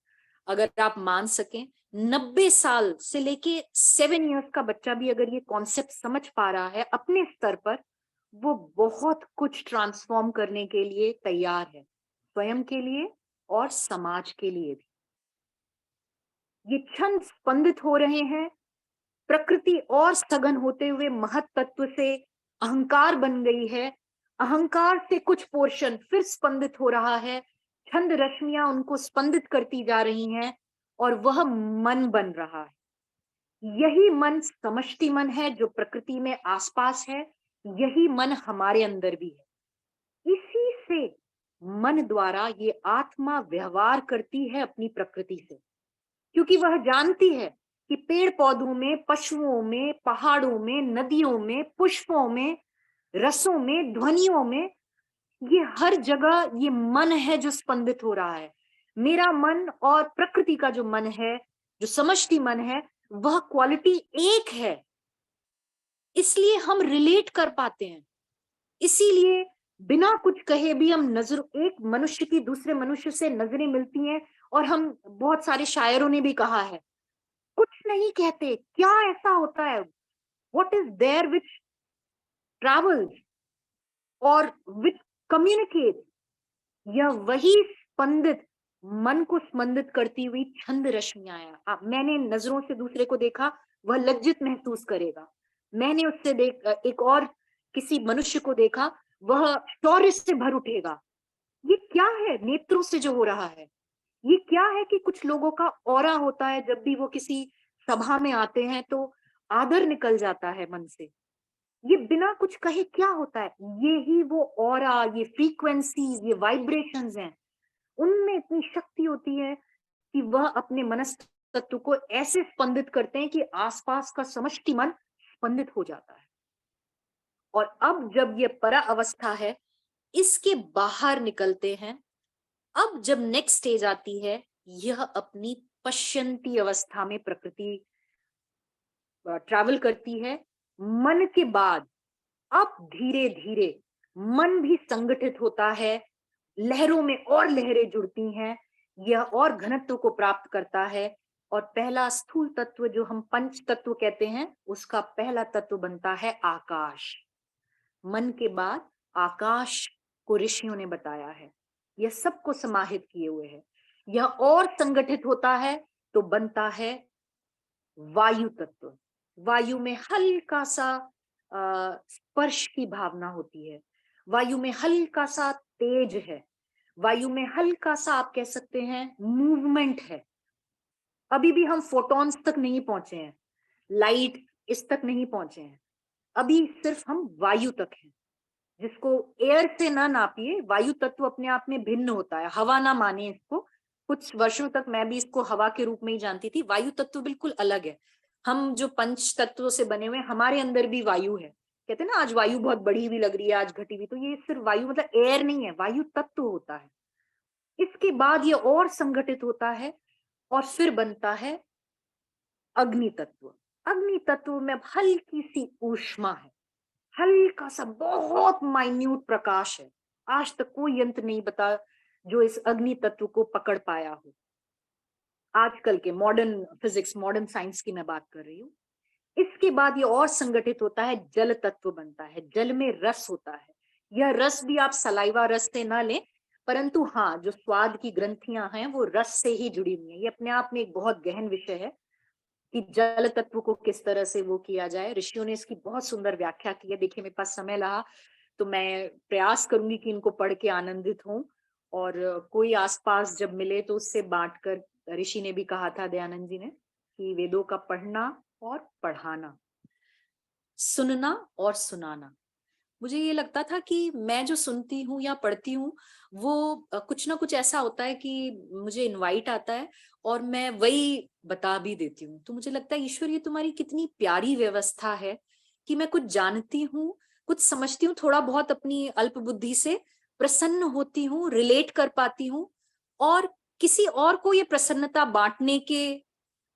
अगर आप मान सकें, 90 साल से लेके 7 इयर्स का बच्चा भी अगर ये कॉन्सेप्ट समझ पा रहा है अपने स्तर पर, वो बहुत कुछ ट्रांसफॉर्म करने के लिए तैयार है, स्वयं के लिए और समाज के लिए भी। ये छंद स्पंदित हो रहे हैं, प्रकृति और सघन होते हुए महत तत्व से अहंकार बन गई है। अहंकार से कुछ पोर्शन फिर स्पंदित हो रहा है, छंद रश्मियां उनको स्पंदित करती जा रही हैं, और वह मन बन रहा है। यही मन समष्टि मन है जो प्रकृति में आसपास है, यही मन हमारे अंदर भी है। इसी से मन द्वारा ये आत्मा व्यवहार करती है अपनी प्रकृति से, क्योंकि वह जानती है कि पेड़ पौधों में, पशुओं में, पहाड़ों में, नदियों में, पुष्पों में, रसों में, ध्वनियों में, ये हर जगह ये मन है जो स्पंदित हो रहा है। मेरा मन और प्रकृति का जो मन है, जो समष्टि मन है, वह क्वालिटी एक है। इसलिए हम रिलेट कर पाते हैं। इसीलिए बिना कुछ कहे भी हम नजर, एक मनुष्य की दूसरे मनुष्य से नजरें मिलती हैं, और हम, बहुत सारे शायरों ने भी कहा है, कुछ नहीं कहते, क्या ऐसा होता है, what is there which travels और which communicates। यह वही स्पंदित, मन को स्पंदित करती हुई छंद रश्मियां हैं। मैंने नजरों से दूसरे को देखा, वह लज्जित महसूस करेगा। मैंने उससे एक और किसी मनुष्य को देखा, वह शौर्य से भर उठेगा। ये क्या है नेत्रों से जो हो रहा है? ये क्या है कि कुछ लोगों का ऑरा होता है, जब भी वो किसी सभा में आते हैं तो आदर निकल जाता है मन से। ये बिना कुछ कहे क्या होता है? ये ही वो ऑरा, ये फ्रीक्वेंसीज, ये वाइब्रेशंस हैं। उनमें इतनी शक्ति होती है कि वह अपने मनस्तत्व तत्व को ऐसे स्पंदित करते हैं कि आसपास का समष्टि मन स्पंदित हो जाता है। और अब जब ये परा अवस्था है, इसके बाहर निकलते हैं। अब जब नेक्स्ट स्टेज आती है, यह अपनी पश्यंती अवस्था में प्रकृति ट्रैवल करती है। मन के बाद अब धीरे धीरे मन भी संगठित होता है, लहरों में और लहरें जुड़ती हैं, यह और घनत्व को प्राप्त करता है। और पहला स्थूल तत्व जो हम पंच तत्व कहते हैं, उसका पहला तत्व बनता है आकाश। मन के बाद आकाश को ऋषियों ने बताया है, यह सबको समाहित किए हुए है। यह और संगठित होता है तो बनता है वायु तत्व। वायु में हल्का सा स्पर्श की भावना होती है, वायु में हल्का सा तेज है, वायु में हल्का सा आप कह सकते हैं मूवमेंट है। अभी भी हम फोटॉन्स तक नहीं पहुंचे हैं, लाइट इस तक नहीं पहुंचे हैं, अभी सिर्फ हम वायु तक हैं, जिसको एयर से ना नापिए। वायु तत्व अपने आप में भिन्न होता है, हवा ना माने इसको। कुछ वर्षों तक मैं भी इसको हवा के रूप में ही जानती थी। वायु तत्व बिल्कुल अलग है। हम जो पंच तत्वों से बने हुए, हमारे अंदर भी वायु है। कहते हैं ना, आज वायु बहुत बढ़ी हुई लग रही है, आज घटी हुई, तो ये सिर्फ वायु मतलब एयर नहीं है, वायु तत्व होता है। इसके बाद ये और संगठित होता है और फिर बनता है अग्नि तत्व। अग्नि तत्व में हल्की सी ऊष्मा है, हल्का सा बहुत माइन्यूट प्रकाश है। आज तक कोई यंत्र नहीं बता जो इस अग्नि तत्व को पकड़ पाया हो। आजकल के मॉडर्न फिजिक्स, मॉडर्न साइंस की मैं बात कर रही हूँ। इसके बाद ये और संगठित होता है, जल तत्व बनता है। जल में रस होता है। यह रस भी आप सलाइवा रस से ना लें, परंतु हाँ, जो स्वाद की ग्रंथियां हैं वो रस से ही जुड़ी हुई हैं। ये अपने आप में एक बहुत गहन विषय है कि जल तत्व को किस तरह से वो किया जाए। ऋषियों ने इसकी बहुत सुंदर व्याख्या की है। देखिए, मेरे पास समय रहा तो मैं प्रयास करूंगी कि इनको पढ़ के आनंदित हूं, और कोई आसपास जब मिले तो उससे बांटकर। ऋषि ने भी कहा था, दयानंद जी ने, कि वेदों का पढ़ना और पढ़ाना, सुनना और सुनाना। मुझे ये लगता था कि मैं जो सुनती हूँ या पढ़ती हूँ वो कुछ ना कुछ ऐसा होता है कि मुझे इनवाइट आता है और मैं वही बता भी देती हूँ। तो मुझे लगता है, ईश्वर, ये तुम्हारी कितनी प्यारी व्यवस्था है कि मैं कुछ जानती हूँ, कुछ समझती हूँ, थोड़ा बहुत अपनी अल्प बुद्धि से प्रसन्न होती हूँ, रिलेट कर पाती हूँ, और किसी और को ये प्रसन्नता बांटने के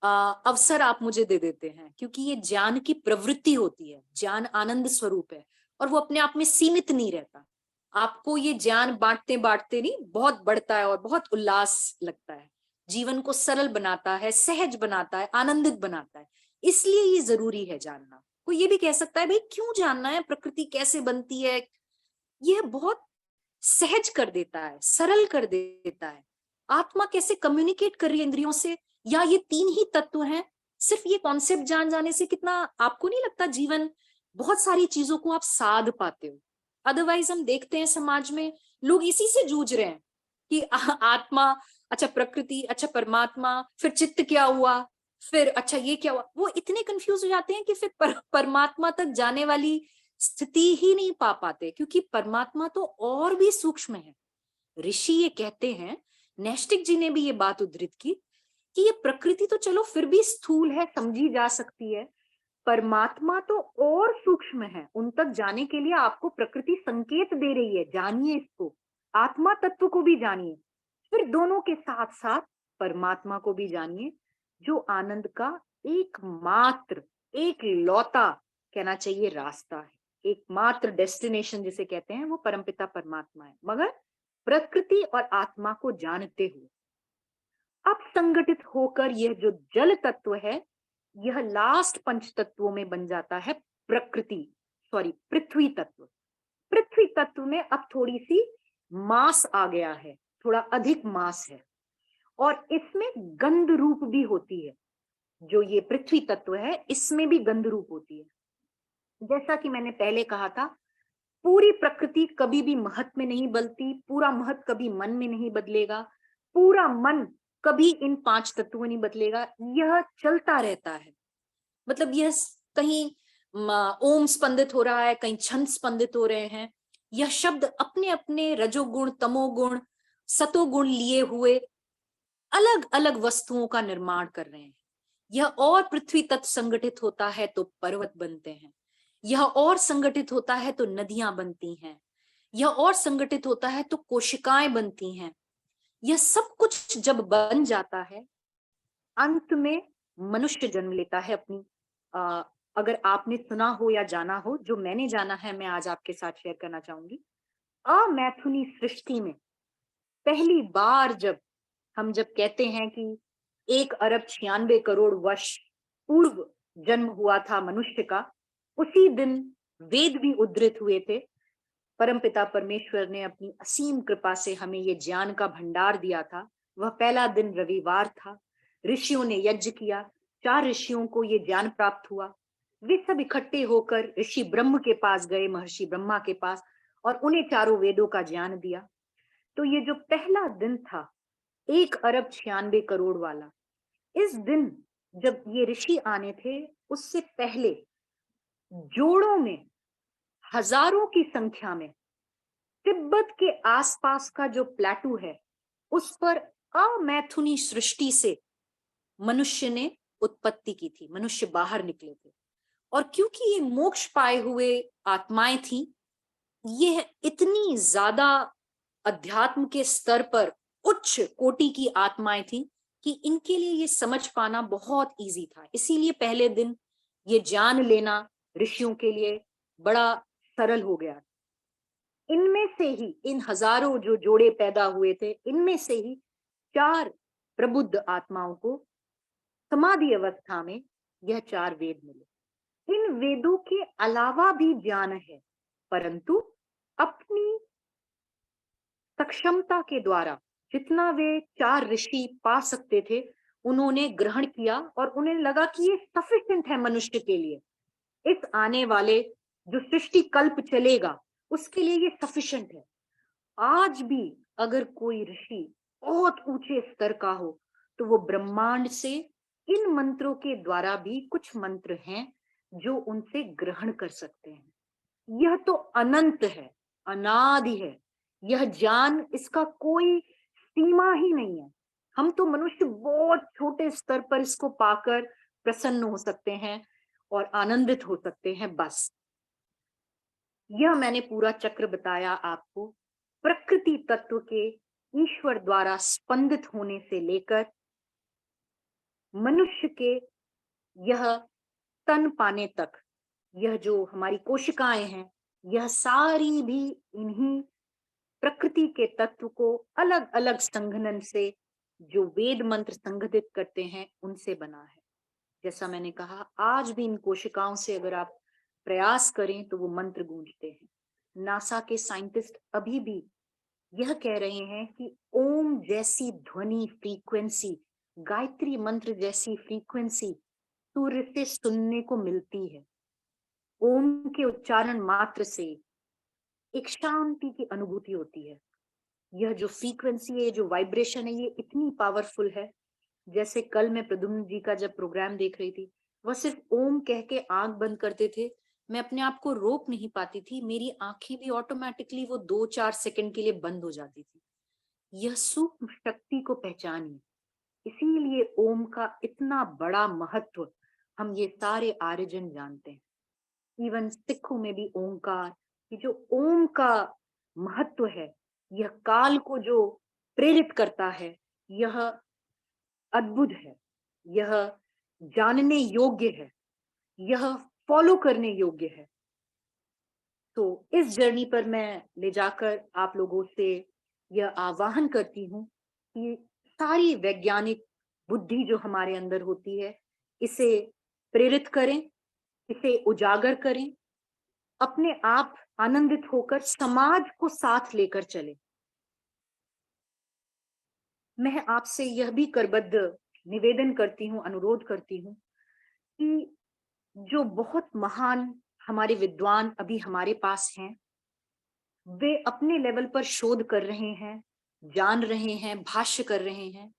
अवसर आप मुझे दे देते हैं। क्योंकि ये ज्ञान की प्रवृत्ति होती है, ज्ञान आनंद स्वरूप है और वो अपने आप में सीमित नहीं रहता। आपको ये ज्ञान बांटते बांटते नहीं, बहुत बढ़ता है और बहुत उल्लास लगता है, जीवन को सरल बनाता है, सहज बनाता है, आनंदित बनाता है। इसलिए ये जरूरी है जानना। कोई ये भी कह सकता है, भाई क्यों जानना है, प्रकृति कैसे बनती है? यह बहुत सहज कर देता है, सरल कर देता है। आत्मा कैसे कम्युनिकेट कर रही है इंद्रियों से, या ये तीन ही तत्व हैं। सिर्फ ये कॉन्सेप्ट जान जाने से कितना, आपको नहीं लगता जीवन, बहुत सारी चीजों को आप साध पाते हो? अदरवाइज हम देखते हैं समाज में लोग इसी से जूझ रहे हैं कि आत्मा, अच्छा प्रकृति, अच्छा परमात्मा, फिर चित्त क्या हुआ, फिर अच्छा ये क्या हुआ। वो इतने कंफ्यूज हो जाते हैं कि फिर परमात्मा तक जाने वाली स्थिति ही नहीं पा पाते, क्योंकि परमात्मा तो और भी सूक्ष्म है। ऋषि ये कहते हैं, नैष्टिक जी ने भी ये बात उद्धृत की, कि ये प्रकृति तो चलो फिर भी स्थूल है, समझी जा सकती है, परमात्मा तो और सूक्ष्म है। उन तक जाने के लिए आपको प्रकृति संकेत दे रही है, जानिए इसको, आत्मा तत्व को भी जानिए, फिर दोनों के साथ साथ परमात्मा को भी जानिए, जो आनंद का एकमात्र, एक लौता कहना चाहिए रास्ता है, एकमात्र डेस्टिनेशन जिसे कहते हैं, वो परमपिता परमात्मा है। मगर प्रकृति और आत्मा को जानते हुए अब संगठित होकर यह जो जल तत्व है, यह लास्ट पंच तत्वों में बन जाता है पृथ्वी तत्व। पृथ्वी तत्व में अब थोड़ी सी मास आ गया है, थोड़ा अधिक मास है, और इसमें गंध रूप भी होती है। जो ये पृथ्वी तत्व है, इसमें भी गंध रूप होती है। जैसा कि मैंने पहले कहा था, पूरी प्रकृति कभी भी महत में नहीं बदलती, पूरा महत कभी मन में नहीं बदलेगा, पूरा मन कभी इन पांच तत्वों नहीं बदलेगा, यह चलता रहता है। मतलब यह कहीं ओम स्पंदित हो रहा है, कहीं छंद स्पंदित हो रहे हैं। यह शब्द अपने अपने रजोगुण, तमोगुण, सतोगुण लिए हुए अलग अलग वस्तुओं का निर्माण कर रहे हैं। यह और पृथ्वी तत्व संगठित होता है तो पर्वत बनते हैं, यह और संगठित होता है तो नदियां बनती हैं, यह और संगठित होता है तो कोशिकाएं बनती हैं। यह सब कुछ जब बन जाता है, अंत में मनुष्य जन्म लेता है अपनी अगर आपने सुना हो या जाना हो, जो मैंने जाना है मैं आज आपके साथ शेयर करना चाहूंगी। अमैथुनी सृष्टि में पहली बार जब कहते हैं कि 1,96,00,000,000 वर्ष पूर्व जन्म हुआ था मनुष्य का, उसी दिन वेद भी उद्धृत हुए थे। परमपिता परमेश्वर ने अपनी असीम कृपा से हमें ये ज्ञान का भंडार दिया था। वह पहला दिन रविवार था। ऋषियों ने यज्ञ किया, 4 ऋषियों को ये ज्ञान प्राप्त हुआ। वे सब इकट्ठे होकर ऋषि ब्रह्म के पास गए, महर्षि ब्रह्मा के पास, और उन्हें चारों वेदों का ज्ञान दिया। तो ये जो पहला दिन था 1,96,00,000,000 वाला, इस दिन जब ये ऋषि आने थे, उससे पहले जोड़ों में, हजारों की संख्या में तिब्बत के आसपास का जो प्लेटू है, उस पर अमैथुनी सृष्टि से मनुष्य ने उत्पत्ति की थी, मनुष्य बाहर निकले थे। और क्योंकि ये मोक्ष पाए हुए आत्माएं थी, ये इतनी ज्यादा अध्यात्म के स्तर पर उच्च कोटि की आत्माएं थी कि इनके लिए ये समझ पाना बहुत इजी था। इसीलिए पहले दिन ये जान लेना ऋषियों के लिए बड़ा सरल हो गया। इनमें से ही, इन हजारों जो जोड़े पैदा हुए थे, इनमें से ही 4 प्रबुद्ध आत्माओं को समाधि अवस्था में यह 4 वेद मिले। इन वेदों के अलावा भी ज्ञान है, परंतु अपनी सक्षमता के द्वारा जितना वे 4 ऋषि पा सकते थे, उन्होंने ग्रहण किया और उन्हें लगा कि ये सफिशिएंट है मनुष्य के लिए। इस आने वाले जो सृष्टि कल्प चलेगा, उसके लिए ये सफिशिएंट है। आज भी अगर कोई ऋषि बहुत ऊंचे स्तर का हो, तो वो ब्रह्मांड से इन मंत्रों के द्वारा भी कुछ मंत्र हैं जो उनसे ग्रहण कर सकते हैं। यह तो अनंत है, अनादि है। यह ज्ञान, इसका कोई सीमा ही नहीं है। हम तो मनुष्य बहुत छोटे स्तर पर इसको पाकर प्रसन्न हो सकते हैं और आनंदित हो सकते हैं, बस। यह मैंने पूरा चक्र बताया आपको, प्रकृति तत्व के ईश्वर द्वारा स्पंदित होने से लेकर मनुष्य के यह तन पाने तक, यह जो हमारी कोशिकाएं हैं, यह सारी भी इन्हीं प्रकृति के तत्व को अलग अलग संघनन से, जो वेद मंत्र संगठित करते हैं, उनसे बना है। जैसा मैंने कहा, आज भी इन कोशिकाओं से अगर आप प्रयास करें तो वो मंत्र गूंजते हैं। नासा के साइंटिस्ट अभी भी यह कह रहे हैं कि ओम जैसी ध्वनि फ्रीक्वेंसी, गायत्री मंत्र जैसी फ्रीक्वेंसी सूर्य से सुनने को मिलती है। ओम के उच्चारण मात्र से एक शांति की अनुभूति होती है। यह जो फ्रीक्वेंसी है, जो वाइब्रेशन है, ये इतनी पावरफुल है। जैसे कल मैं प्रद्युम्न जी का जब प्रोग्राम देख रही थी, वह सिर्फ ओम कह के आंख बंद करते थे, मैं अपने आप को रोक नहीं पाती थी, मेरी आंखें भी ऑटोमेटिकली वो 2-4 सेकंड के लिए बंद हो जाती थी। यह सूक्ष्म शक्ति को पहचानिए। इसीलिए ओम का इतना बड़ा महत्व हम ये सारे आर्यजन जानते हैं। इवन सिखों में भी ओंकार, ये जो ओम का महत्व है, यह काल को जो प्रेरित करता है, यह अद्भुत है, यह जानने योग्य है, यह फॉलो करने योग्य है। तो इस जर्नी पर मैं ले जाकर आप लोगों से यह आह्वान करती हूँ कि सारी वैज्ञानिक बुद्धि जो हमारे अंदर होती है, इसे प्रेरित करें, इसे उजागर करें, अपने आप आनंदित होकर समाज को साथ लेकर चलें। मैं आपसे यह भी करबद्ध निवेदन करती हूँ, अनुरोध करती हूँ कि जो बहुत महान हमारे विद्वान अभी हमारे पास हैं, वे अपने लेवल पर शोध कर रहे हैं, जान रहे हैं, भाष्य कर रहे हैं।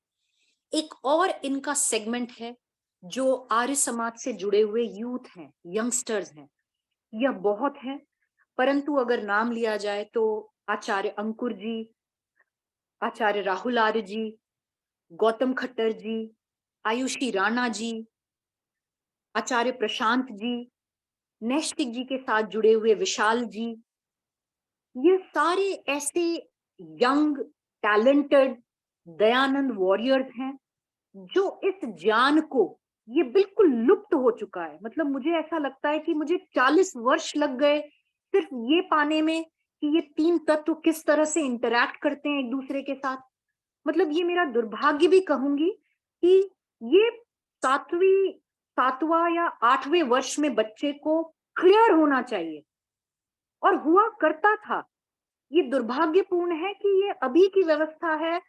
एक और इनका सेगमेंट है जो आर्य समाज से जुड़े हुए यूथ हैं, यंगस्टर्स हैं। यह बहुत है, परंतु अगर नाम लिया जाए तो आचार्य अंकुर जी, आचार्य राहुल आर्य जी, गौतम खट्टर जी, आयुषी राणा जी, आचार्य प्रशांत जी, नैष्टिक जी के साथ जुड़े हुए विशाल जी, ये सारे ऐसे यंग टैलेंटेड दयानंद वॉरियर्स हैं जो इस ज्ञान को, ये बिल्कुल लुप्त हो चुका है। मतलब मुझे ऐसा लगता है कि मुझे 40 वर्ष लग गए सिर्फ ये पाने में कि ये 3 तत्व किस तरह से इंटरैक्ट करते हैं एक दूसरे के साथ। मतलब ये मेरा दुर्भाग्य भी कहूंगी कि ये 7वां या 8वें वर्ष में बच्चे को क्लियर होना चाहिए, और हुआ करता था। ये दुर्भाग्यपूर्ण है कि ये अभी की व्यवस्था है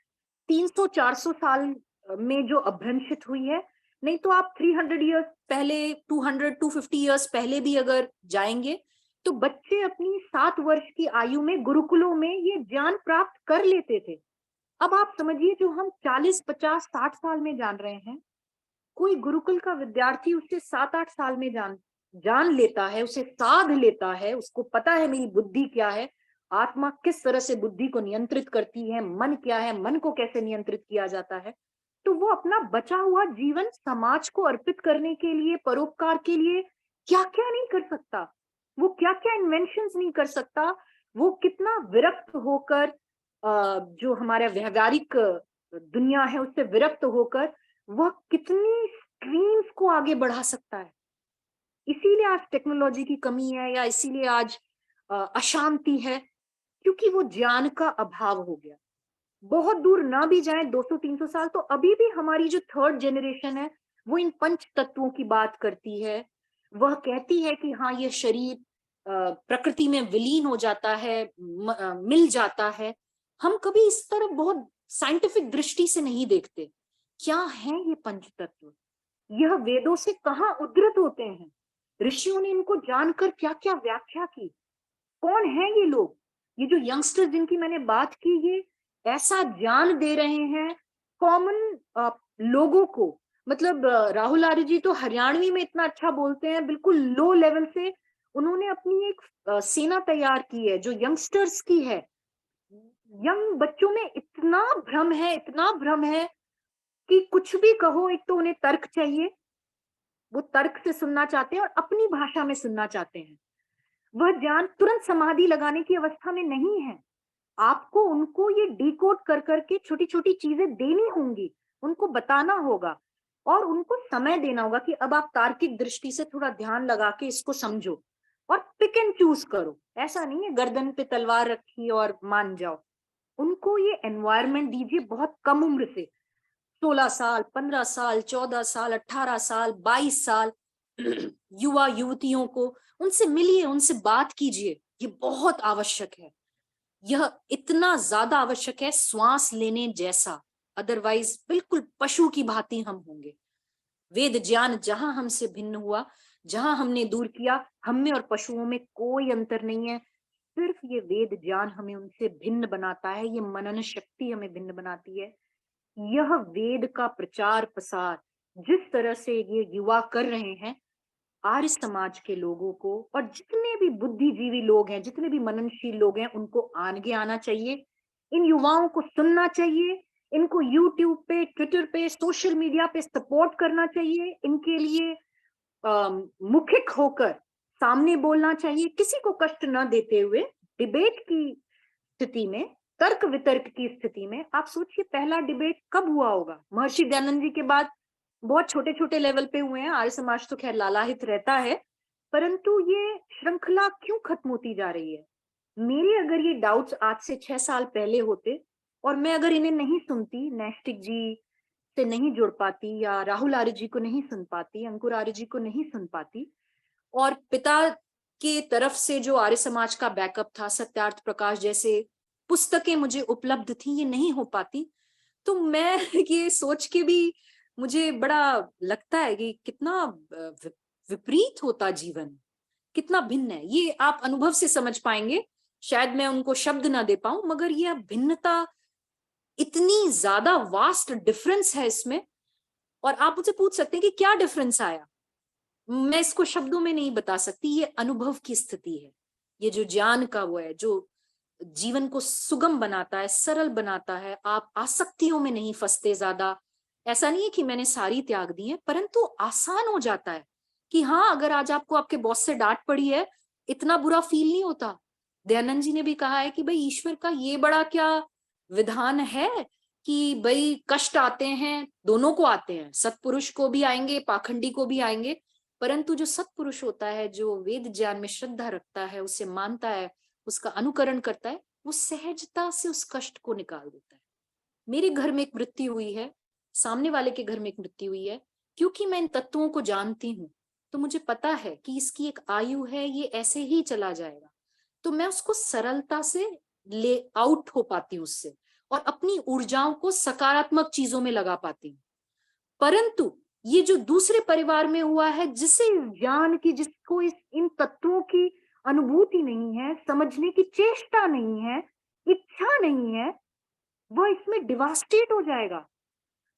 300-400 साल में जो अभ्रंशित हुई है। नहीं तो आप 300 ईयर्स पहले, 200-250 ईयर्स पहले भी अगर जाएंगे तो बच्चे अपनी 7 वर्ष की आयु में गुरुकुलों में ये ज्ञान प्राप्त कर लेते थे। अब आप समझिए, जो हम 40, 50, 60 साल में जान रहे हैं, कोई गुरुकुल का विद्यार्थी उससे 7-8 साल में जान लेता है, उसे साध लेता है, उसको पता है मेरी बुद्धि क्या है, आत्मा किस तरह से बुद्धि को नियंत्रित करती है, मन क्या है, मन को कैसे नियंत्रित किया जाता है। तो वो अपना बचा हुआ जीवन समाज को अर्पित करने के लिए, परोपकार के लिए क्या क्या नहीं कर सकता, वो क्या क्या इन्वेंशंस नहीं कर सकता, वो कितना विरक्त होकर जो हमारा व्यवहारिक दुनिया है उससे विरक्त होकर वह कितनी स्ट्रीम्स को आगे बढ़ा सकता है। इसीलिए आज टेक्नोलॉजी की कमी है, या इसीलिए आज अशांति है, क्योंकि वो ज्ञान का अभाव हो गया। बहुत दूर ना भी जाए 200-300 साल, तो अभी भी हमारी जो 3rd जनरेशन है वो इन 5 तत्वों की बात करती है। वह कहती है कि हाँ, ये शरीर प्रकृति में विलीन हो जाता है, मिल जाता है। हम कभी इस तरफ बहुत साइंटिफिक दृष्टि से नहीं देखते। क्या है ये 5 तत्व? यह वेदों से कहाँ उद्धृत होते हैं? ऋषियों ने इनको जानकर क्या क्या व्याख्या की? कौन है ये लोग? ये जो यंगस्टर्स जिनकी मैंने बात की, ये ऐसा ज्ञान दे रहे हैं कॉमन लोगों को। मतलब राहुल आर्य जी तो हरियाणवी में इतना अच्छा बोलते हैं, बिल्कुल लो लेवल से। उन्होंने अपनी एक सेना तैयार की है जो यंगस्टर्स की है। यंग बच्चों में इतना भ्रम है, इतना भ्रम है कि कुछ भी कहो, एक तो उन्हें तर्क चाहिए, वो तर्क से सुनना चाहते हैं और अपनी भाषा में सुनना चाहते हैं। वह ज्ञान तुरंत समाधि लगाने की अवस्था में नहीं है। आपको उनको ये डिकोड कर करके छोटी छोटी चीजें देनी होंगी, उनको बताना होगा और उनको समय देना होगा कि अब आप तार्किक दृष्टि से थोड़ा ध्यान लगा के इसको समझो और पिक एंड चूज करो। ऐसा नहीं है गर्दन पे तलवार रखी और मान जाओ। उनको ये एनवायरनमेंट दीजिए बहुत कम उम्र से, 16 साल, 15 साल, 14 साल, 18 साल, 22 साल युवा युवतियों को उनसे मिलिए, उनसे बात कीजिए। ये बहुत आवश्यक है, यह इतना ज्यादा आवश्यक है श्वास लेने जैसा, अदरवाइज बिल्कुल पशु की भांति हम होंगे। वेद ज्ञान जहां हमसे भिन्न हुआ, जहां हमने दूर किया, हम में और पशुओं में कोई अंतर नहीं है। सिर्फ ये वेद ज्ञान हमें उनसे भिन्न बनाता है, ये मनन शक्ति हमें भिन्न बनाती है। यह वेद का प्रचार प्रसार जिस तरह से ये युवा कर रहे हैं, आर्य समाज के लोगों को और जितने भी बुद्धिजीवी लोग हैं, जितने भी मननशील लोग हैं, उनको आगे आना चाहिए, इन युवाओं को सुनना चाहिए, इनको यूट्यूब पे, ट्विटर पे, सोशल मीडिया पे सपोर्ट करना चाहिए, इनके लिए मुखिक होकर सामने बोलना चाहिए, किसी को कष्ट न देते हुए। डिबेट की स्थिति में, तर्क वितर्क की स्थिति में, आप सोचिए पहला डिबेट कब हुआ होगा? महर्षि दयानंद जी के बाद बहुत छोटे छोटे लेवल पे हुए हैं। आर्य समाज तो खैर लालाहित रहता है, परंतु ये श्रृंखला क्यों खत्म होती जा रही है? मेरे अगर ये डाउट्स आज से 6 साल पहले होते और मैं अगर इन्हें नहीं सुनती, नैष्टिक जी से नहीं जुड़ पाती, या राहुल आर्य जी को नहीं सुन पाती, अंकुर आर्य जी को नहीं सुन पाती, और पिता के तरफ से जो आर्य समाज का बैकअप था, सत्यार्थ प्रकाश जैसे पुस्तकें मुझे उपलब्ध थी, ये नहीं हो पाती, तो मैं ये सोच के भी मुझे बड़ा लगता है कि कितना विपरीत होता जीवन, कितना भिन्न है। ये आप अनुभव से समझ पाएंगे, शायद मैं उनको शब्द ना दे पाऊं, मगर यह भिन्नता, इतनी ज्यादा वास्ट डिफरेंस है इसमें। और आप मुझसे पूछ सकते हैं कि क्या डिफरेंस आया, मैं इसको शब्दों में नहीं बता सकती, ये अनुभव की स्थिति है, ये जो ज्ञान का वो है, जो जीवन को सुगम बनाता है, सरल बनाता है। आप आसक्तियों में नहीं फंसते ज्यादा। ऐसा नहीं है कि मैंने सारी त्याग दी है, परंतु आसान हो जाता है कि हाँ, अगर आज आपको आपके बॉस से डांट पड़ी है, इतना बुरा फील नहीं होता। दयानंद जी ने भी कहा है कि भाई ईश्वर का ये बड़ा क्या विधान है कि भाई कष्ट आते हैं, दोनों को आते हैं, सत्पुरुष को भी आएंगे, पाखंडी को भी आएंगे, परंतु जो सत्पुरुष होता है, जो वेद ज्ञान में श्रद्धा रखता है, उसे मानता है, उसका अनुकरण करता है, वो सहजता से उस कष्ट को निकाल देता है। मेरे घर में एक मृत्यु हुई है, सामने वाले के घर में एक मृत्यु हुई है, क्योंकि मैं इन तत्वों को जानती हूँ, तो मुझे पता है कि इसकी एक आयु है, ये ऐसे ही चला जाएगा, तो मैं उसको सरलता से ले आउट हो पाती हूँ उससे, और अपनी ऊर्जाओं को सकारात्मक चीजों में लगा पाती हूँ। परंतु ये जो दूसरे परिवार में हुआ है, जिसे ज्ञान की, जिसको इन तत्वों की अनुभूति नहीं है, समझने की चेष्टा नहीं है, इच्छा नहीं है, वह इसमें डिवास्टेट हो जाएगा।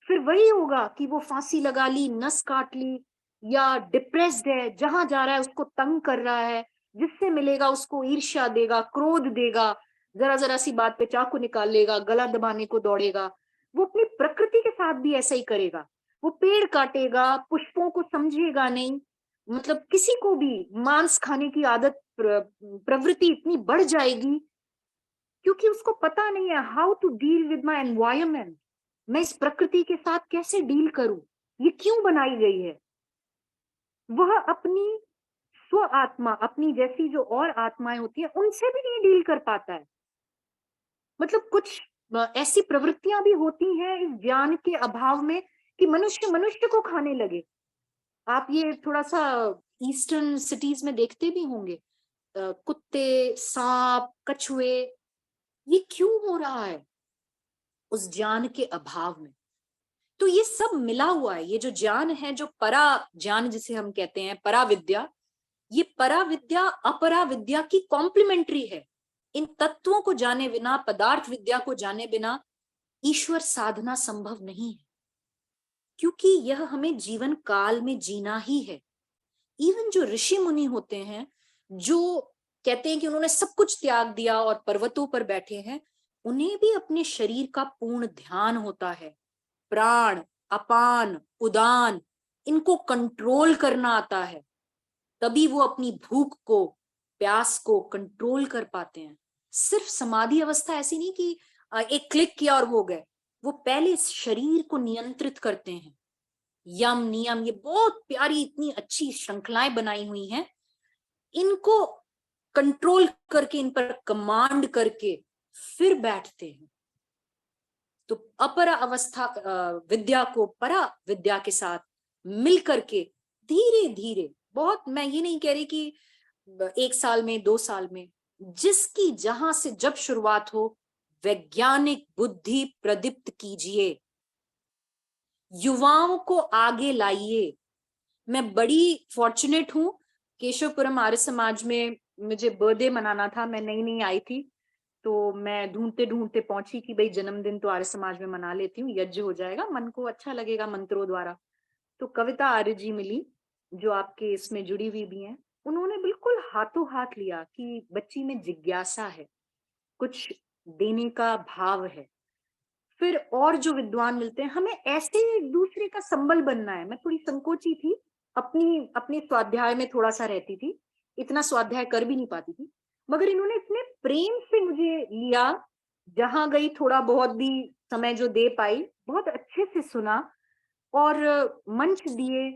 फिर वही होगा कि वो फांसी लगा ली, नस काट ली, या डिप्रेस्ड है, जहां जा रहा है उसको तंग कर रहा है, जिससे मिलेगा उसको ईर्ष्या देगा, क्रोध देगा, जरा जरा सी बात पे चाकू निकाल लेगा, गला दबाने को दौड़ेगा। वो अपनी प्रकृति के साथ भी ऐसा ही करेगा। वो पेड़ काटेगा, पुष्पों को समझेगा नहीं, मतलब किसी को भी मांस खाने की आदत, प्रवृत्ति इतनी बढ़ जाएगी, क्योंकि उसको पता नहीं है how to deal with my environment. मैं इस प्रकृति के साथ कैसे डील करूं, ये क्यों बनाई गई है। वह अपनी स्व आत्मा, अपनी जैसी जो और आत्माएं होती है, उनसे भी नहीं डील कर पाता है। मतलब कुछ ऐसी प्रवृत्तियां भी होती हैं इस ज्ञान के अभाव में कि मनुष्य मनुष्य को खाने लगे। आप ये थोड़ा सा ईस्टर्न सिटीज में देखते भी होंगे, कुत्ते, सांप, कछुए, ये क्यों हो रहा है? उस ज्ञान के अभाव में। तो ये सब मिला हुआ है। ये जो ज्ञान है, जो परा ज्ञान जिसे हम कहते हैं, परा विद्या, ये परा विद्या अपरा विद्या की कॉम्प्लीमेंट्री है। इन तत्वों को जाने बिना, पदार्थ विद्या को जाने बिना ईश्वर साधना संभव नहीं है, क्योंकि यह हमें जीवन काल में जीना ही है। इवन जो ऋषि मुनि होते हैं, जो कहते हैं कि उन्होंने सब कुछ त्याग दिया और पर्वतों पर बैठे हैं, उन्हें भी अपने शरीर का पूर्ण ध्यान होता है। प्राण, अपान, उदान, इनको कंट्रोल करना आता है, तभी वो अपनी भूख को, प्यास को कंट्रोल कर पाते हैं। सिर्फ समाधि अवस्था ऐसी नहीं कि एक क्लिक किया और हो गए। वो पहले शरीर को नियंत्रित करते हैं। यम नियम, ये बहुत प्यारी, इतनी अच्छी श्रृंखलाएं बनाई हुई हैं, इनको कंट्रोल करके, इन पर कमांड करके फिर बैठते हैं। तो अपरा अवस्था विद्या को परा विद्या के साथ मिल करके धीरे धीरे, बहुत, मैं ये नहीं कह रही कि 1 साल में, 2 साल में, जिसकी जहां से जब शुरुआत हो, वैज्ञानिक बुद्धि प्रदीप्त कीजिए, युवाओं को आगे लाइए। मैं बड़ी फॉर्चुनेट हूं, केशवपुरम आर्य समाज में मुझे बर्थडे मनाना था, मैं नई नई आई थी, तो मैं ढूंढते ढूंढते पहुंची कि भाई जन्मदिन तो आर्य समाज में मना लेती हूँ, यज्ञ हो जाएगा, मन को अच्छा लगेगा मंत्रों द्वारा। तो कविता आर्य जी मिली, जो आपके इसमें जुड़ी हुई भी हैं। उन्होंने बिल्कुल हाथों हाथ लिया कि बच्ची में जिज्ञासा है, कुछ देने का भाव है। फिर और जो विद्वान मिलते हैं, हमें ऐसे एक दूसरे का संबल बनना है। मैं थोड़ी संकोची थी, अपने स्वाध्याय में थोड़ा सा रहती थी, इतना स्वाध्याय कर भी नहीं पाती थी, मगर इन्होंने इतने प्रेम से मुझे लिया, जहां गई थोड़ा बहुत भी समय जो दे पाई, बहुत अच्छे से सुना और मंच दिए।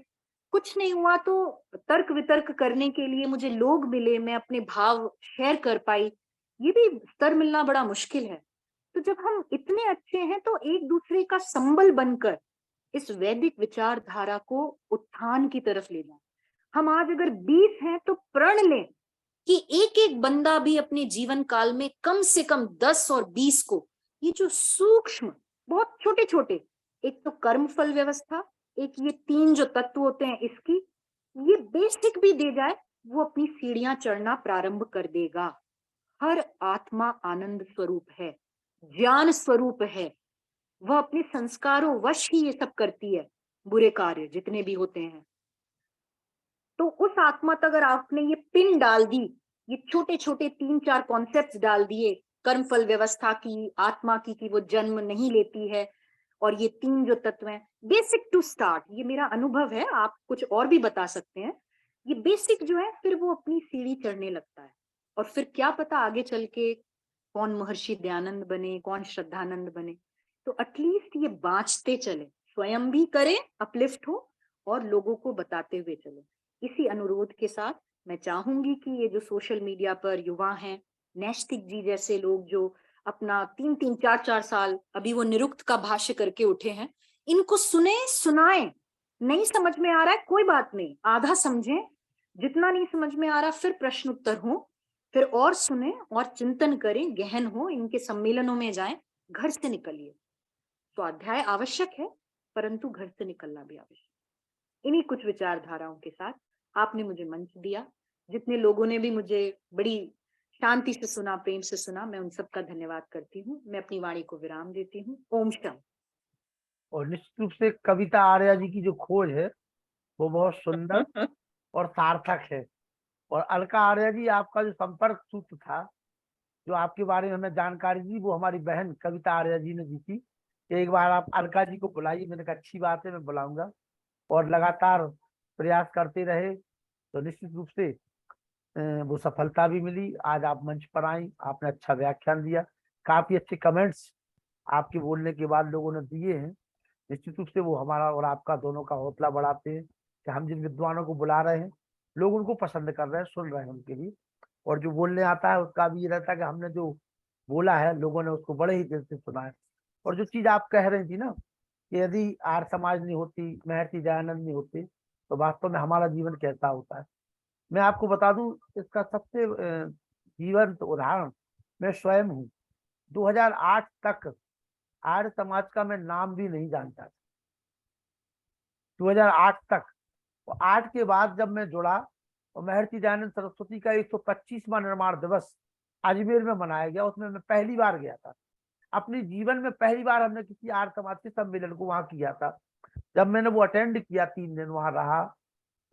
कुछ नहीं हुआ तो तर्क वितर्क करने के लिए मुझे लोग मिले, मैं अपने भाव शेयर कर पाई। ये भी स्तर मिलना बड़ा मुश्किल है। तो जब हम इतने अच्छे हैं, तो एक दूसरे का संबल बनकर इस वैदिक विचारधारा को उत्थान की तरफ ले जाएं। हम आज अगर 20 हैं, तो प्रण लें कि एक एक बंदा भी अपने जीवन काल में कम से कम 10 और 20 को, ये जो सूक्ष्म, बहुत छोटे छोटे, एक तो कर्म फल व्यवस्था, एक ये 3 जो तत्व होते हैं, इसकी ये बेसिक भी दे जाए, वो अपनी सीढ़ियां चढ़ना प्रारंभ कर देगा। हर आत्मा आनंद स्वरूप है, ज्ञान स्वरूप है। वह अपने संस्कारों वश ही ये सब करती है, बुरे कार्य जितने भी होते हैं। तो उस आत्मा तक अगर आपने ये पिन डाल दी, ये छोटे छोटे 3-4 कॉन्सेप्ट्स डाल दिए, कर्मफल व्यवस्था की, आत्मा की वो जन्म नहीं लेती है, और ये 3 जो तत्व हैं, बेसिक टू स्टार्ट, ये मेरा अनुभव है, आप कुछ और भी बता सकते हैं। ये बेसिक जो है फिर वो अपनी सीढ़ी चढ़ने लगता है, और फिर क्या पता आगे चल के कौन महर्षि दयानंद बने, कौन श्रद्धानंद बने। तो एटलीस्ट ये बाँचते चले, स्वयं भी करें, अपलिफ्ट हो, और लोगों को बताते हुए चले। इसी अनुरोध के साथ मैं चाहूंगी कि ये जो सोशल मीडिया पर युवा हैं, नैष्टिक जी जैसे लोग जो अपना 3-3, 4-4 साल अभी वो निरुक्त का भाष्य करके उठे हैं, इनको सुने, सुनाएं। नहीं समझ में आ रहा है कोई बात नहीं, आधा समझें, जितना नहीं समझ में आ रहा फिर प्रश्न उत्तर हो, फिर और सुने और चिंतन करें, गहन हो, इनके सम्मेलनों में जाएं, घर से निकलिए। स्वाध्याय आवश्यक है, परंतु घर से निकलना भी आवश्यक। इन्हीं कुछ विचारधाराओं के साथ आपने मुझे मंच दिया, जितने लोगों ने भी मुझे बड़ी शांति से सुना, प्रेम से सुना, मैं उन सबका धन्यवाद करती हूँ। मैं अपनी वाणी को विराम देती हूँ। ओम शांति। और निश्चित रूप से कविता आर्या जी की जो खोज है वो बहुत सुंदर और सार्थक है। और अलका आर्या जी, आपका जो संपर्क सूत्र था, जो आपके बारे में हमें जानकारी दी, वो हमारी बहन कविता आर्या जी ने दी थी। एक बार आप अलका जी को बुलाइए। मैंने कहा अच्छी बात है, मैं बुलाऊंगा। और लगातार प्रयास करते रहे तो निश्चित रूप से वो सफलता भी मिली। आज आप मंच पर आई, आपने अच्छा व्याख्यान दिया, काफी अच्छे कमेंट्स आपके बोलने के बाद लोगों ने दिए हैं। निश्चित रूप से वो हमारा और आपका दोनों का हौसला बढ़ाते हैं कि हम जिन विद्वानों को बुला रहे हैं, लोग उनको पसंद कर रहे हैं, सुन रहे हैं उनके लिए। और जो बोलने आता है उसका भी ये रहता है कि हमने जो बोला है लोगों ने उसको बड़े ही दिल से सुना है। और जो चीज आप कह रही थी ना कि यदि आर्य समाज नहीं होती, महर्षि दयानंद नहीं होते, तो वास्तव में हमारा जीवन कैसा होता है। मैं आपको बता दूं, इसका सबसे जीवंत उदाहरण मैं स्वयं हूँ। 2008 तक आर्य समाज का मैं नाम भी नहीं जानता था, 2008 तक। और 8 के बाद जब मैं जुड़ा, और महर्षि दयानंद सरस्वती का 125वां निर्माण दिवस अजमेर में मनाया गया, उसमें मैं पहली बार गया था। अपने जीवन में पहली बार हमने किसी आर्य समाज के सम्मेलन को वहां किया था। जब मैंने वो अटेंड किया, 3 दिन वहां रहा,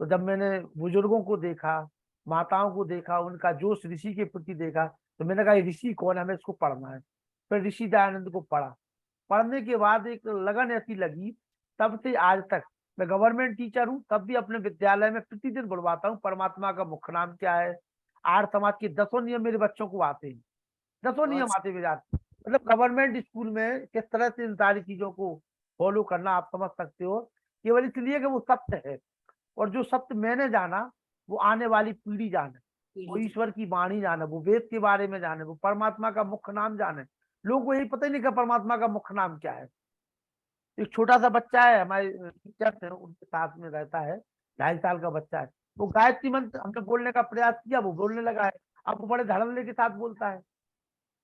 तो जब मैंने बुजुर्गों को देखा, माताओं को देखा, उनका जोश ऋषि के प्रति देखा, तो मैंने कहा ऋषि कौन है, हमें इसको पढ़ना है। फिर ऋषि दयानंद को पढ़ा। पढ़ने के बाद एक लगन ऐसी लगी, तब से आज तक मैं गवर्नमेंट टीचर हूँ, तब भी अपने विद्यालय में प्रतिदिन बुलवाता हूँ, परमात्मा का मुख्य नाम क्या है, आर्य समाज के 10 नियम मेरे बच्चों को आते हैं, 10 नियम आते हुए जाते। मतलब गवर्नमेंट स्कूल में किस तरह से इन सारी चीजों को फॉलो करना आप समझ सकते हो, केवल इसलिए कि वो सत्य है। और जो सत्य मैंने जाना वो आने वाली पीढ़ी जाने, वो ईश्वर की वाणी जाने, वो वेद के बारे में जाने, वो परमात्मा का मुख्य नाम जाने। लोगों को यही पता ही नहीं कि परमात्मा का मुख्य नाम क्या है। एक छोटा सा बच्चा है, हमारे टीचर थे, उनके साथ में रहता है, 2.5 साल का बच्चा है। वो गायत्री मंत्र हमने बोलने का प्रयास किया, वो बोलने लगा है। अब वो बड़े धड़ल्ले के साथ बोलता है।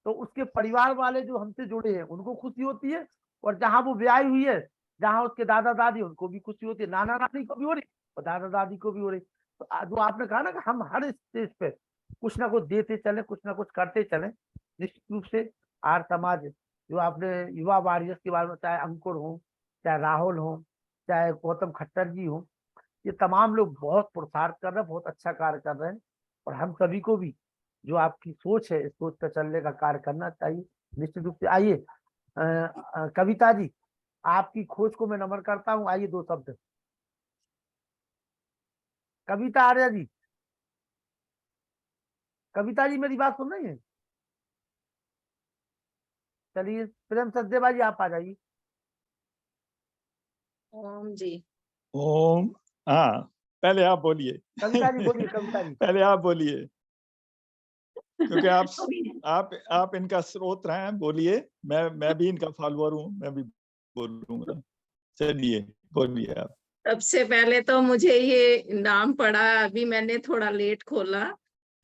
तो उसके परिवार वाले जो हमसे जुड़े हैं उनको खुशी होती है, और जहाँ वो ब्याह हुई है, जहाँ उसके दादा दादी, उनको भी खुशी होती है, नाना नानी को भी हो रही और दादा दादी को भी हो रही। तो जो आपने कहा ना कि हम हर स्टेज पे कुछ ना कुछ देते चले, कुछ ना कुछ करते चले। निश्चित रूप से आर्य समाज, जो आपने युवा वॉरियर्स के बारे में, चाहे अंकुर हो, चाहे राहुल हो, चाहे गौतम खट्टर जी हो, ये तमाम लोग बहुत पुरुषार्थ कर रहे हैं, बहुत अच्छा कार्य कर रहे हैं। और हम सभी को भी जो आपकी सोच है, इस सोच पर चलने का कार्य करना चाहिए। निश्चित रूप से आइए कविता जी, आपकी खोज को मैं नमन करता हूँ। आइए 2 शब्द कविता आर्या जी। कविता जी मेरी बात सुन रही है? चलिए प्रेम सचदेवा जी, आप आ जाइए। ओम जी। ओम। हाँ, पहले आप बोलिए। कविता जी बोलिए, कविता जी। पहले आप बोलिए, क्योंकि आप इनका स्रोत रहे हैं। बोलिए, मैं भी इनका फॉलोअर हूँ, मैं भी बोलूंगा। चलिए बोलिए आप। सबसे पहले तो मुझे ये नाम पड़ा, अभी मैंने थोड़ा लेट खोला,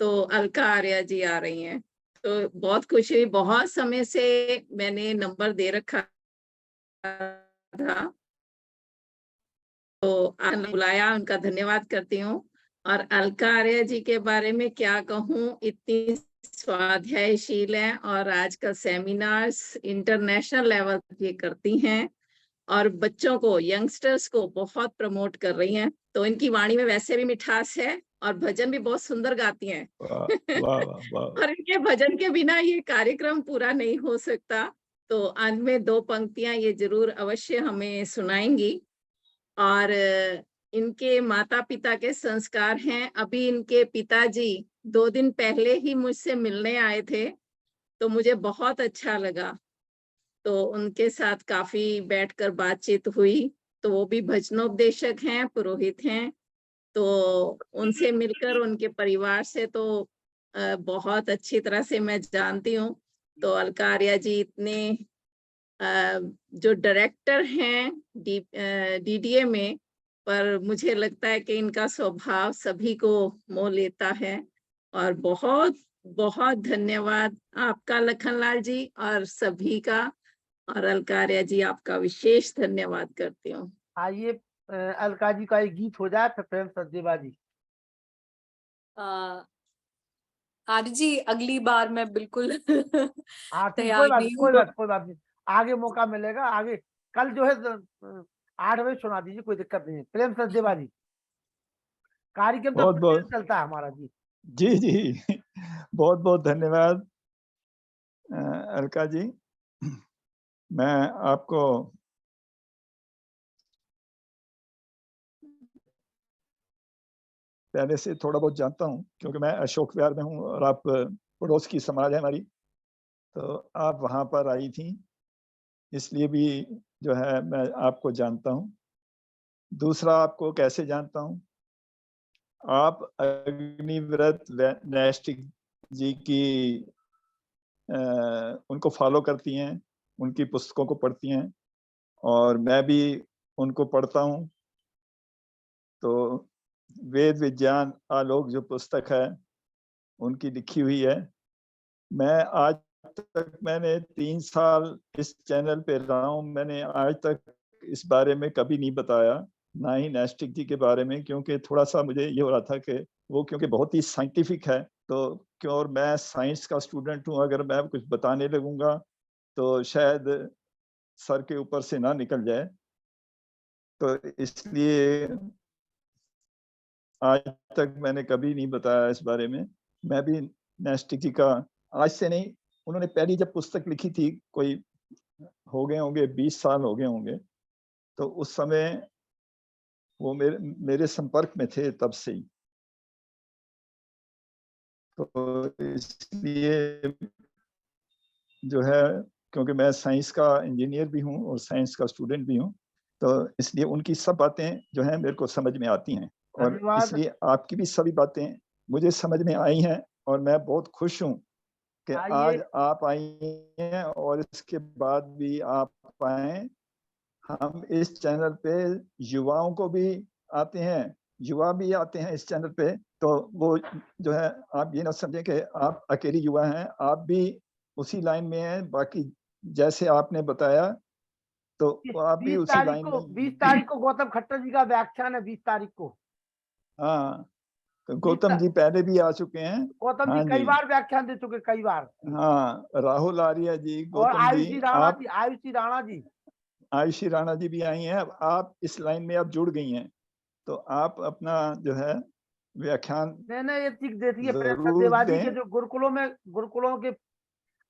तो अलका आर्या जी आ रही हैं, तो बहुत खुशी हुई। बहुत समय से मैंने नंबर दे रखा था, तो आपने बुलाया, उनका धन्यवाद करती हूँ। और अलका आर्या जी के बारे में क्या कहूँ, इतनी स्वाध्यायशील है, और आजकल सेमिनार्स इंटरनेशनल लेवल ये करती हैं, और बच्चों को, यंगस्टर्स को बहुत प्रमोट कर रही हैं। तो इनकी वाणी में वैसे भी मिठास है, और भजन भी बहुत सुंदर गाती हैं। वाह वाह वाह वाह। और इनके भजन के बिना ये कार्यक्रम पूरा नहीं हो सकता। तो अंत में 2 पंक्तियां ये जरूर अवश्य हमें सुनाएंगी। और इनके माता पिता के संस्कार हैं। अभी इनके पिताजी 2 दिन पहले ही मुझसे मिलने आए थे, तो मुझे बहुत अच्छा लगा। तो उनके साथ काफी बैठकर बातचीत हुई। तो वो भी भजनोपदेशक हैं, पुरोहित हैं। तो उनसे मिलकर उनके परिवार से तो बहुत अच्छी तरह से मैं जानती हूँ। तो अलका आर्या जी इतने जो डायरेक्टर हैं डीडीए में, पर मुझे लगता है कि इनका स्वभाव सभी को मोह लेता है। और बहुत बहुत धन्यवाद आपका लखनलाल जी और सभी का। और अलका आर्या जी आपका विशेष धन्यवाद करती हूँ। आइए अलका जी का एक गीत हो जाए, फिर प्रेम सचदेवा जी। आर्य जी अगली बार मैं बिल्कुल हाँ ठीक, तैयार नहीं हूँ। कोई बात नहीं, आगे मौका मिलेगा। आगे कल जो है 8 बजे सुना दीजिए, कोई दिक्कत नहीं है। प्रेम सचदेवा जी, कार्यक्रम तो बहुत बहुत चलता है हमारा जी। जी जी बहुत बहुत धन्यवाद अलका जी। मैं आपको पहले से थोड़ा बहुत जानता हूँ, क्योंकि मैं अशोक विहार में हूँ और आप पड़ोस की समाज है हमारी, तो आप वहाँ पर आई थी, इसलिए भी जो है मैं आपको जानता हूँ। दूसरा, आपको कैसे जानता हूँ, आप अग्निव्रत नैष्टिक जी की उनको फॉलो करती हैं, उनकी पुस्तकों को पढ़ती हैं, और मैं भी उनको पढ़ता हूँ। तो वेद विज्ञान आलोक जो पुस्तक है उनकी लिखी हुई है। मैं आज तक, मैंने 3 साल इस चैनल पे रहा हूँ, मैंने आज तक इस बारे में कभी नहीं बताया, ना ही नैष्टिक जी के बारे में, क्योंकि थोड़ा सा मुझे ये हो रहा था कि वो क्योंकि बहुत ही साइंटिफिक है, तो क्यों, और मैं साइंस का स्टूडेंट हूँ, अगर मैं कुछ बताने लगूंगा तो शायद सर के ऊपर से ना निकल जाए, तो इसलिए आज तक मैंने कभी नहीं बताया इस बारे में। मैं भी नैष्टिक जी का आज से नहीं, उन्होंने पहली जब पुस्तक लिखी थी, कोई हो गए होंगे 20 साल हो गए होंगे, तो उस समय वो मेरे संपर्क में थे तब से ही, तो इसलिए जो है, क्योंकि मैं साइंस का इंजीनियर भी हूँ और साइंस का स्टूडेंट भी हूँ, तो इसलिए उनकी सब बातें जो हैं मेरे को समझ में आती हैं, और इसलिए आपकी भी सभी बातें मुझे समझ में आई हैं, और मैं बहुत खुश हूँ कि आज आप आई हैं और इसके बाद भी आप आए। हम इस चैनल पे युवाओं को भी आते हैं, युवा भी आते हैं इस चैनल पे, तो वो जो है, आप ये ना समझें कि आप अकेली युवा हैं, आप भी उसी लाइन में हैं। बाकी जैसे आपने बताया, तो आप भी 20 उसी तारीख लाइन को में। 20 तारीख को गौतम खट्टर जी का व्याख्यान है, 20 तारीख को। हाँ, तो गौतम जी पहले भी आ चुके हैं। गौतम जी हाँ कई जी, बार व्याख्यान दे चुके, कई बार। हाँ, राहुल आर्या जी, और गौतम जी, आप आयुषी राणा जी, आयुषी राणा जी भी आई हैं। अब आप इस लाइन में आप जुड़ गई हैं, तो आप अपना जो है व्याख्यान मैंने ये सीख देती है प्रेम जरूर सचदेवा जी के, दें। जो गुरुकुलों के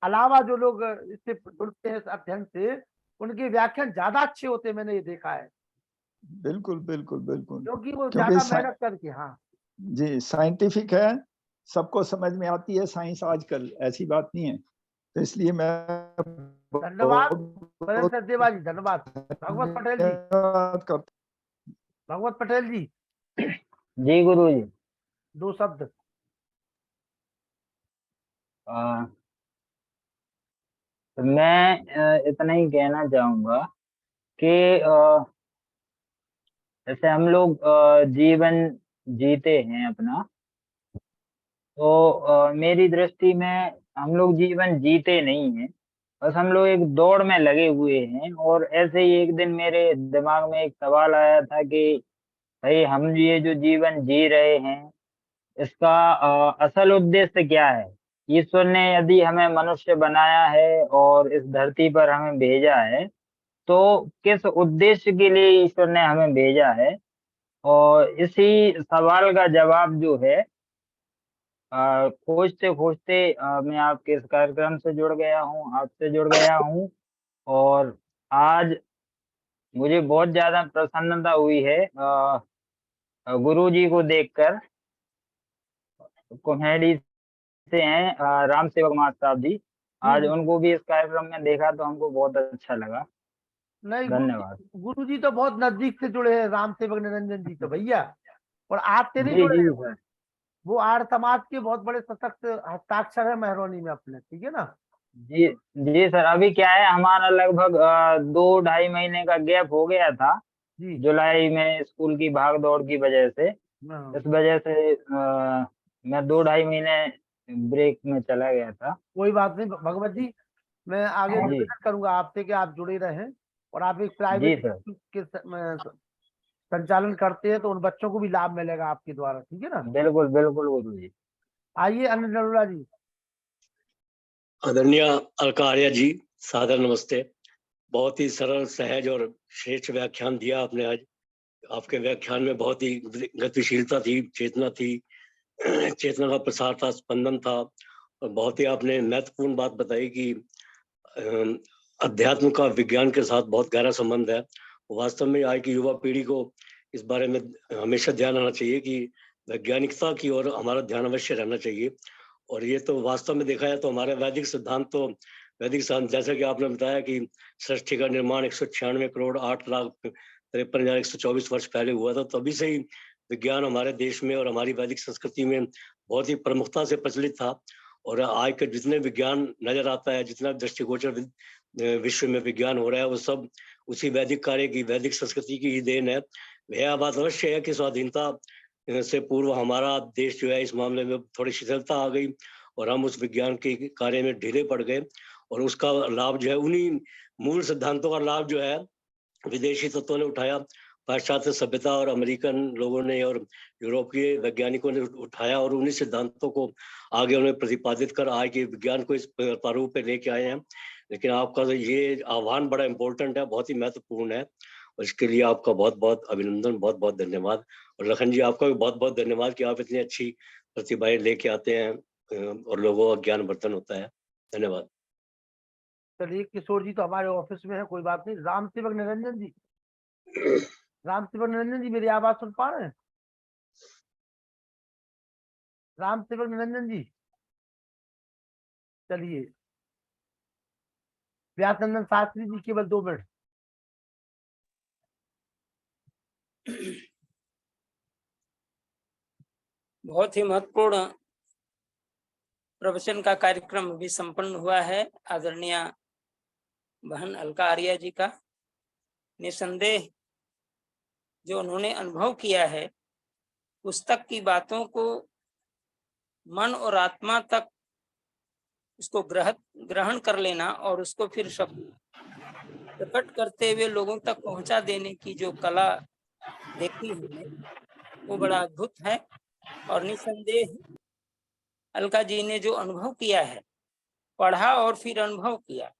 अलावा जो लोग इससे जुड़ते हैं, इस अध्ययन से, उनके व्याख्यान ज्यादा अच्छे होते हैं, मैंने ये देखा है। बिल्कुल बिल्कुल बिल्कुल, क्योंकि वो क्योंकि ज्यादा मेहनत करके। हाँ जी, साइंटिफिक है, सबको समझ में आती है साइंस आजकल, ऐसी बात नहीं है, तो इसलिए मैं धन्यवाद प्रेम बहुत सचदेवा जी, धन्यवाद। भगवत पटेल जी, धन्यवाद करता भगवत पटेल जी, जी गुरु जी। 2 शब्द। मैं इतना ही कहना चाहूंगा कि जैसे हम लोग जीवन जीते हैं अपना, तो मेरी दृष्टि में हम लोग जीवन जीते नहीं हैं, बस हम लोग एक दौड़ में लगे हुए हैं। और ऐसे ही एक दिन मेरे दिमाग में एक सवाल आया था कि भाई, हम ये जो जीवन जी रहे हैं, इसका असल उद्देश्य क्या है? ईश्वर ने यदि हमें मनुष्य बनाया है और इस धरती पर हमें भेजा है, तो किस उद्देश्य के लिए ईश्वर ने हमें भेजा है? और इसी सवाल का जवाब जो है खोजते खोजते मैं आपके इस कार्यक्रम से जुड़ गया हूँ, आपसे जुड़ गया हूँ। और आज मुझे बहुत ज्यादा प्रसन्नता हुई है गुरु जी को देखकर। कुम्हेड़ी से हैं राम सेवक मास्टर साहब जी। आज उनको भी इस कार्यक्रम में देखा तो हमको बहुत अच्छा लगा। नहीं, धन्यवाद। गुरु जी तो बहुत नजदीक से जुड़े हैं, राम सेवक निरंजन जी तो भैया, और आपसे नहीं जी जुड़े जी हैं। सर। वो आर्य समाज के बहुत बड़े सशक्त हस्ताक्षर है मेहरौनी में अपने, ठीक है ना। जी जी सर, अभी क्या है हमारा लगभग 2-2.5 महीने का गैप हो गया था जी। जुलाई में स्कूल की भाग दौड़ की वजह से। हाँ, इस वजह से मैं 2-2.5 महीने ब्रेक में चला गया था। कोई बात नहीं भगवत जी, मैं आगे जी निवेदन करूंगा आपसे कि आप जुड़े रहें, और आप एक जी प्राइवेट सर, के संचालन करते हैं तो उन बच्चों को भी लाभ मिलेगा आपके द्वारा, ठीक है ना। बिल्कुल बिल्कुल गुरु जी। आइए अनिल नरोला जी। आदरणीय अलका आर्य जी, सादर नमस्ते। बहुत ही सरल, सहज और श्रेष्ठ व्याख्यान दिया आपने आज। आपके व्याख्यान में बहुत ही गतिशीलता थी, चेतना थी, चेतना का प्रसार था, स्पंदन था। और बहुत ही आपने महत्वपूर्ण बात बताई कि अध्यात्म का विज्ञान के साथ बहुत गहरा संबंध है। वास्तव में आज की युवा पीढ़ी को इस बारे में हमेशा ध्यान आना चाहिए कि वैज्ञानिकता की ओर हमारा ध्यान अवश्य रहना चाहिए। और ये तो वास्तव में देखा जाए तो हमारे वैदिक सिद्धांत जैसा कि आपने बताया कि सृष्टि का निर्माण 196 करोड़ 8,53,124 वर्ष पहले हुआ था। तभी से ही विज्ञान हमारे देश में और हमारी वैदिक संस्कृति में बहुत ही प्रमुखता से प्रचलित था। और आज के जितने विज्ञान नजर आता है, जितना दृष्टिगोचर विश्व में विज्ञान हो रहा है, वो सब उसी वैदिक कार्य की, वैदिक संस्कृति की ही देन है। यह बात अवश्य है कि स्वाधीनता से पूर्व हमारा देश जो है इस मामले में थोड़ी शिथिलता आ गई और हम उस विज्ञान के कार्य में ढीले पड़ गए। और उसका लाभ जो है, उन्हीं मूल सिद्धांतों का लाभ जो है विदेशी तत्वों ने उठाया, पाश्चात्य सभ्यता और अमेरिकन लोगों ने और यूरोपीय वैज्ञानिकों ने उठाया, और उन्हीं सिद्धांतों को आगे उन्हें प्रतिपादित कर आज के विज्ञान को इस प्रारूप पे लेके आए हैं। लेकिन आपका ये आह्वान बड़ा इम्पोर्टेंट है, बहुत ही महत्वपूर्ण है, और इसके लिए आपका बहुत बहुत अभिनंदन, बहुत बहुत धन्यवाद। और लखन जी, आपका भी बहुत बहुत धन्यवाद कि आप इतनी अच्छी प्रतिभाएं लेके आते हैं और लोगों का ज्ञान वर्धन होता है। धन्यवाद। चलिए, किशोर जी तो हमारे ऑफिस में है, कोई बात नहीं। राम सेवक निरंजन जी, राम सेवक निरंजन जी मेरी आवाज सुन पा रहे हैं? राम सेवक निरंजन जी, चलिए। व्यासनंदन शास्त्री जी, केवल 2 मिनट। बहुत ही महत्वपूर्ण प्रवचन का कार्यक्रम भी संपन्न हुआ है आदरणीय बहन अलका आर्य जी का। निसंदेह जो उन्होंने अनुभव किया है, पुस्तक की बातों को मन और आत्मा तक उसको ग्रहण कर लेना और उसको फिर प्रकट करते हुए लोगों तक पहुंचा देने की जो कला देखी हमने, वो बड़ा अद्भुत है। और निसंदेह अलका जी ने जो अनुभव किया है, पढ़ा और फिर अनुभव किया,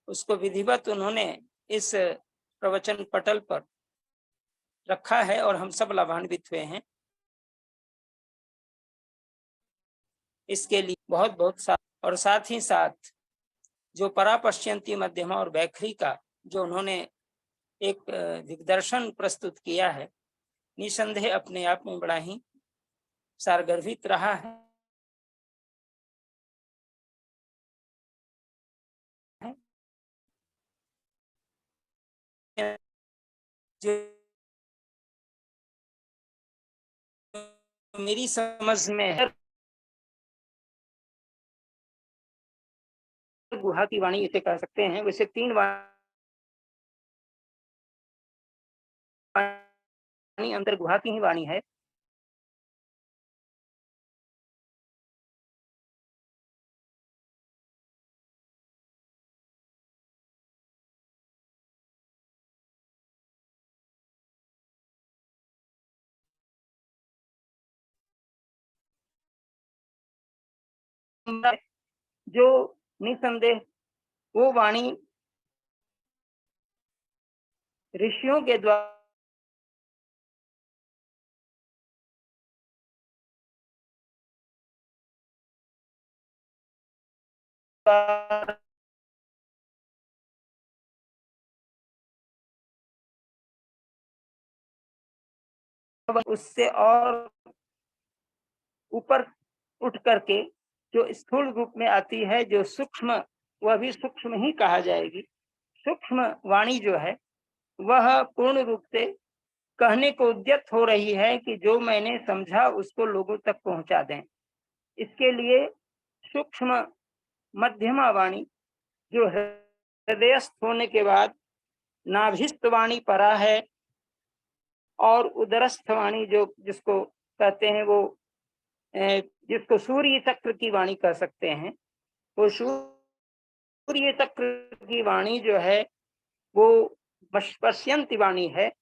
उसको विधिवत उन्होंने इस प्रवचन पटल पर रखा है और हम सब लाभान्वित हुए हैं। इसके लिए बहुत बहुत और साथ ही साथ जो परापश्यंती मध्यमा और वैखरी का जो उन्होंने एक दिग्दर्शन प्रस्तुत किया है, निसंदेह अपने आप में बड़ा ही सारगर्भित रहा है। जो मेरी समझ में है, गुहा की वाणी इसे कह सकते हैं। वैसे 3 वाणी अंतर गुहा की ही वाणी है। जो निसंदेह वो वाणी ऋषियों के द्वारा उससे और ऊपर उठ करके जो स्थूल रूप में आती है, जो सूक्ष्म, वह भी सूक्ष्म ही कहा जाएगी। सूक्ष्म वाणी जो है वह पूर्ण रूप से कहने को उद्यत हो रही है कि जो मैंने समझा उसको लोगों तक पहुंचा दें। इसके लिए सूक्ष्म मध्यमा वाणी जो हृदयस्थ होने के बाद नाभिस्थ वाणी परा है, और उदरस्थ वाणी जो जिसको कहते हैं वो जिसको सूर्य चक्र की वाणी कह सकते हैं, वो सूर्य चक्र की वाणी जो है वो पश्यंती वाणी है,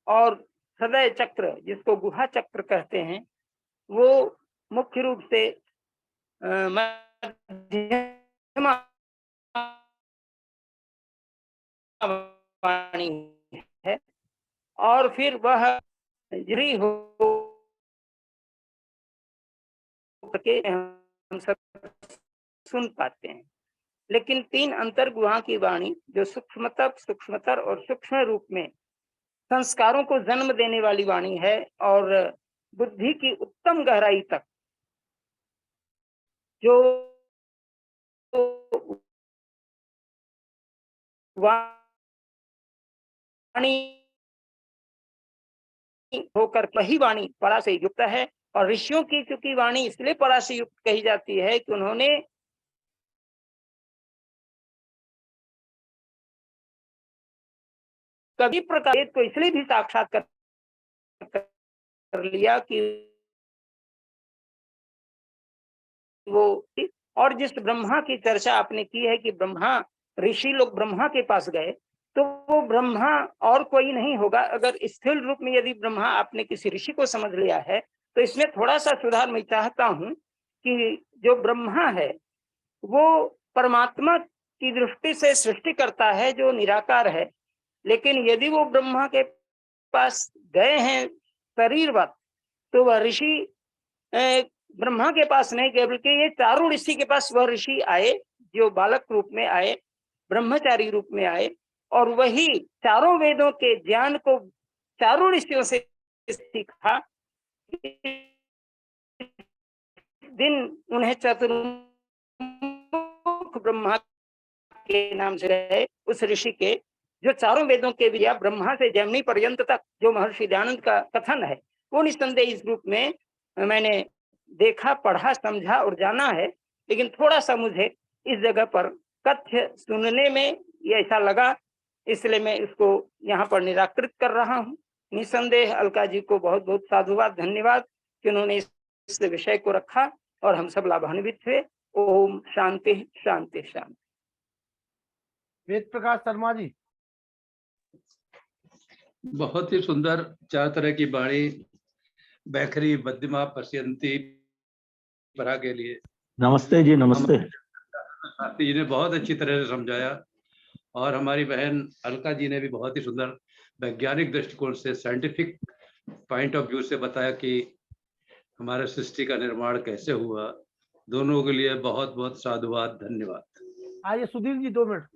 और हृदय चक्र जिसको गुहा चक्र कहते हैं वो मुख्य रूप से मध्यमा वाणी है, और फिर वह जरी हो के हम सब सुन पाते हैं। लेकिन 3 अंतर गुहा की वाणी जो सूक्ष्मतर और सूक्ष्म रूप में संस्कारों को जन्म देने वाली वाणी है, और बुद्धि की उत्तम गहराई तक जो वाणी होकर वही वाणी परा से युक्त है। और ऋषियों की चूंकि वाणी इसलिए परा से युक्त कही जाती है कि उन्होंने कभी प्रकार को इसलिए भी साक्षात्कार कर लिया कि वो, और जिस ब्रह्मा की चर्चा आपने की है कि ब्रह्मा, ऋषि लोग ब्रह्मा के पास गए, तो वो ब्रह्मा और कोई नहीं होगा। अगर स्थूल रूप में यदि ब्रह्मा आपने किसी ऋषि को समझ लिया है, तो इसमें थोड़ा सा सुधार मैं चाहता हूं कि जो ब्रह्मा है वो परमात्मा की दृष्टि से सृष्टि करता है जो निराकार है। लेकिन यदि वो ब्रह्मा के पास गए हैं शरीरवत, तो वह ऋषि ब्रह्मा के पास नहीं गए, बल्कि ये चारों ऋषि के पास वह ऋषि आए जो बालक रूप में आए, ब्रह्मचारी रूप में आए, और वही चारों वेदों के ज्ञान को चारों ऋषियों से सीखा। दिन उन्हें चतुर्मुख ब्रह्मा के नाम से रहे, उस ऋषि के जो चारों वेदों के विद्या ब्रह्मा से जैमिनी पर्यंत तक जो महर्षि दयानंद का कथन है, वो निस्संदेह इस रूप में मैंने देखा, पढ़ा, समझा और जाना है। लेकिन थोड़ा सा मुझे इस जगह पर कथ्य सुनने में ये ऐसा लगा, इसलिए मैं इसको यहाँ पर निराकृत कर रहा हूँ। निस्संदेह अलका जी को बहुत बहुत साधुवाद, धन्यवाद कि उन्होंने इस विषय को रखा और हम सब लाभान्वित हुए। ओम शांति शांति शांति। वेद प्रकाश शर्मा जी। बहुत ही सुंदर 4 तरह की वाणी बैखरी मध्यमा पश्यंती परा के लिए नमस्ते जी। नमस्ते। साथी जी ने बहुत अच्छी तरह से समझाया, और हमारी बहन अलका जी ने भी बहुत ही सुंदर वैज्ञानिक दृष्टिकोण से, साइंटिफिक पॉइंट ऑफ व्यू से बताया कि हमारे सृष्टि का निर्माण कैसे हुआ। दोनों के लिए बहुत बहुत साधुवाद, धन्यवाद। आइए सुधीर जी 2 मिनट।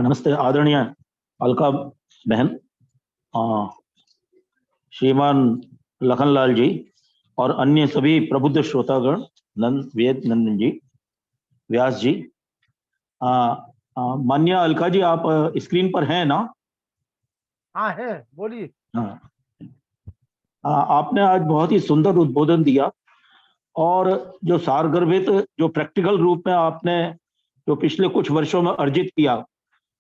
नमस्ते आदरणीय अलका बहन, श्रीमान लखनलाल जी और अन्य सभी प्रबुद्ध श्रोतागण, वेद नंदन जी, व्यास जी, मान्य अलका जी, आप स्क्रीन पर हैं ना? हाँ है, बोलिए। आपने आज बहुत ही सुंदर उद्बोधन दिया, और जो सारगर्भित, जो प्रैक्टिकल रूप में आपने जो पिछले कुछ वर्षों में अर्जित किया,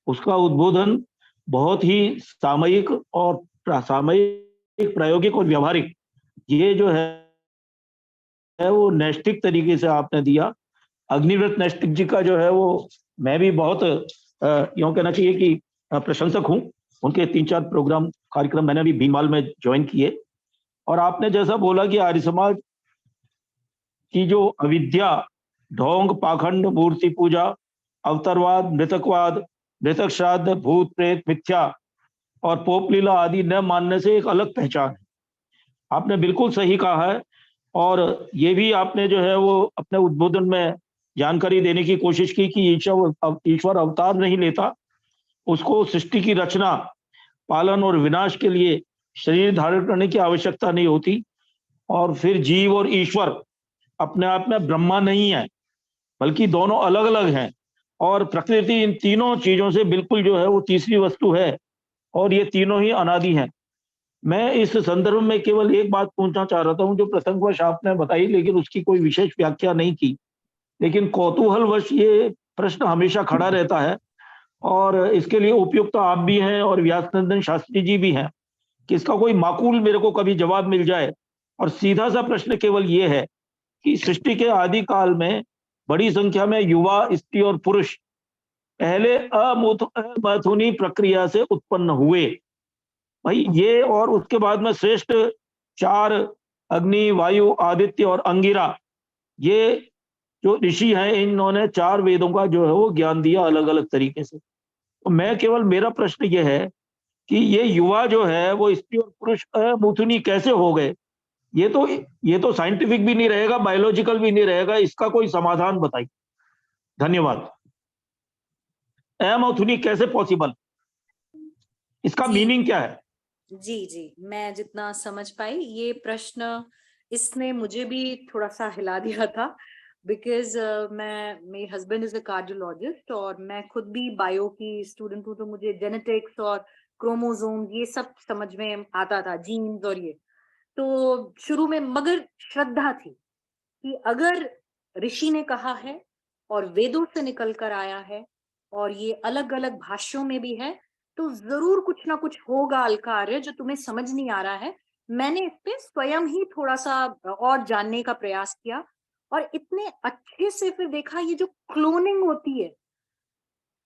उसका उद्बोधन बहुत ही सामयिक और प्रायोगिक और व्यवहारिक, ये जो है वो नैष्ठिक तरीके से आपने दिया। अग्निव्रत नैष्ठिक जी का जो है वो मैं भी बहुत यूँ कहना चाहिए कि प्रशंसक हूँ। उनके 3-4 प्रोग्राम कार्यक्रम मैंने भी भीनमाल में ज्वाइन किए, और आपने जैसा बोला कि आर्य समाज की जो अविद्या, ढोंग, पाखंड, मूर्ति पूजा, अवतारवाद, मृतकवाद, मृतक श्राद्ध, भूत प्रेत, मिथ्या और पोप लीला आदि न मानने से एक अलग पहचान है। आपने बिल्कुल सही कहा है, और ये भी आपने जो है वो अपने उद्बोधन में जानकारी देने की कोशिश की कि ईश्वर अवतार नहीं लेता, उसको सृष्टि की रचना, पालन और विनाश के लिए शरीर धारण करने की आवश्यकता नहीं होती, और फिर जीव और ईश्वर अपने आप में ब्रह्मा नहीं है, बल्कि दोनों अलग अलग हैं, और प्रकृति इन तीनों चीजों से बिल्कुल जो है वो तीसरी वस्तु है, और ये तीनों ही अनादि हैं। मैं इस संदर्भ में केवल एक बात पूछना चाह रहा हूँ, जो प्रसंगवश आपने बताई, लेकिन उसकी कोई विशेष व्याख्या नहीं की, लेकिन कौतूहलवश ये प्रश्न हमेशा खड़ा रहता है, और इसके लिए उपयुक्त आप भी हैं और व्यासनंदन शास्त्री जी भी हैं, कि इसका कोई माकूल मेरे को कभी जवाब मिल जाए। और सीधा सा प्रश्न केवल ये है कि सृष्टि के आदि काल में बड़ी संख्या में युवा, स्त्री और पुरुष पहले अमैथुनी प्रक्रिया से उत्पन्न हुए, भाई ये, और उसके बाद में श्रेष्ठ चार, अग्नि, वायु, आदित्य और अंगिरा, ये जो ऋषि हैं, इन्होंने चार वेदों का जो है वो ज्ञान दिया अलग अलग तरीके से। तो मैं केवल, मेरा प्रश्न ये है कि ये युवा जो है वो स्त्री और पुरुष अमैथुनी कैसे हो गए? ये तो साइंटिफिक भी नहीं रहेगा, बायोलॉजिकल भी नहीं रहेगा, इसका कोई समाधान बताइए। धन्यवाद। अमैथुनी कैसे पॉसिबल, इसका मीनिंग क्या है? जी, मैं जितना समझ पाई, ये प्रश्न इसने मुझे भी थोड़ा सा हिला दिया था, बिकॉज मेरे हस्बैंड इज अ कार्डियोलॉजिस्ट और मैं खुद भी बायो की स्टूडेंट हूँ, तो मुझे जेनेटिक्स और क्रोमोसोम ये सब समझ में आता था, जीन्स और ये। तो शुरू में मगर श्रद्धा थी कि अगर ऋषि ने कहा है और वेदों से निकल कर आया है और ये अलग अलग भाषाओं में भी है, तो जरूर कुछ ना कुछ होगा अलका आर्य जो तुम्हें समझ नहीं आ रहा है। मैंने इस पे स्वयं ही थोड़ा सा और जानने का प्रयास किया और इतने अच्छे से फिर देखा, ये जो क्लोनिंग होती है,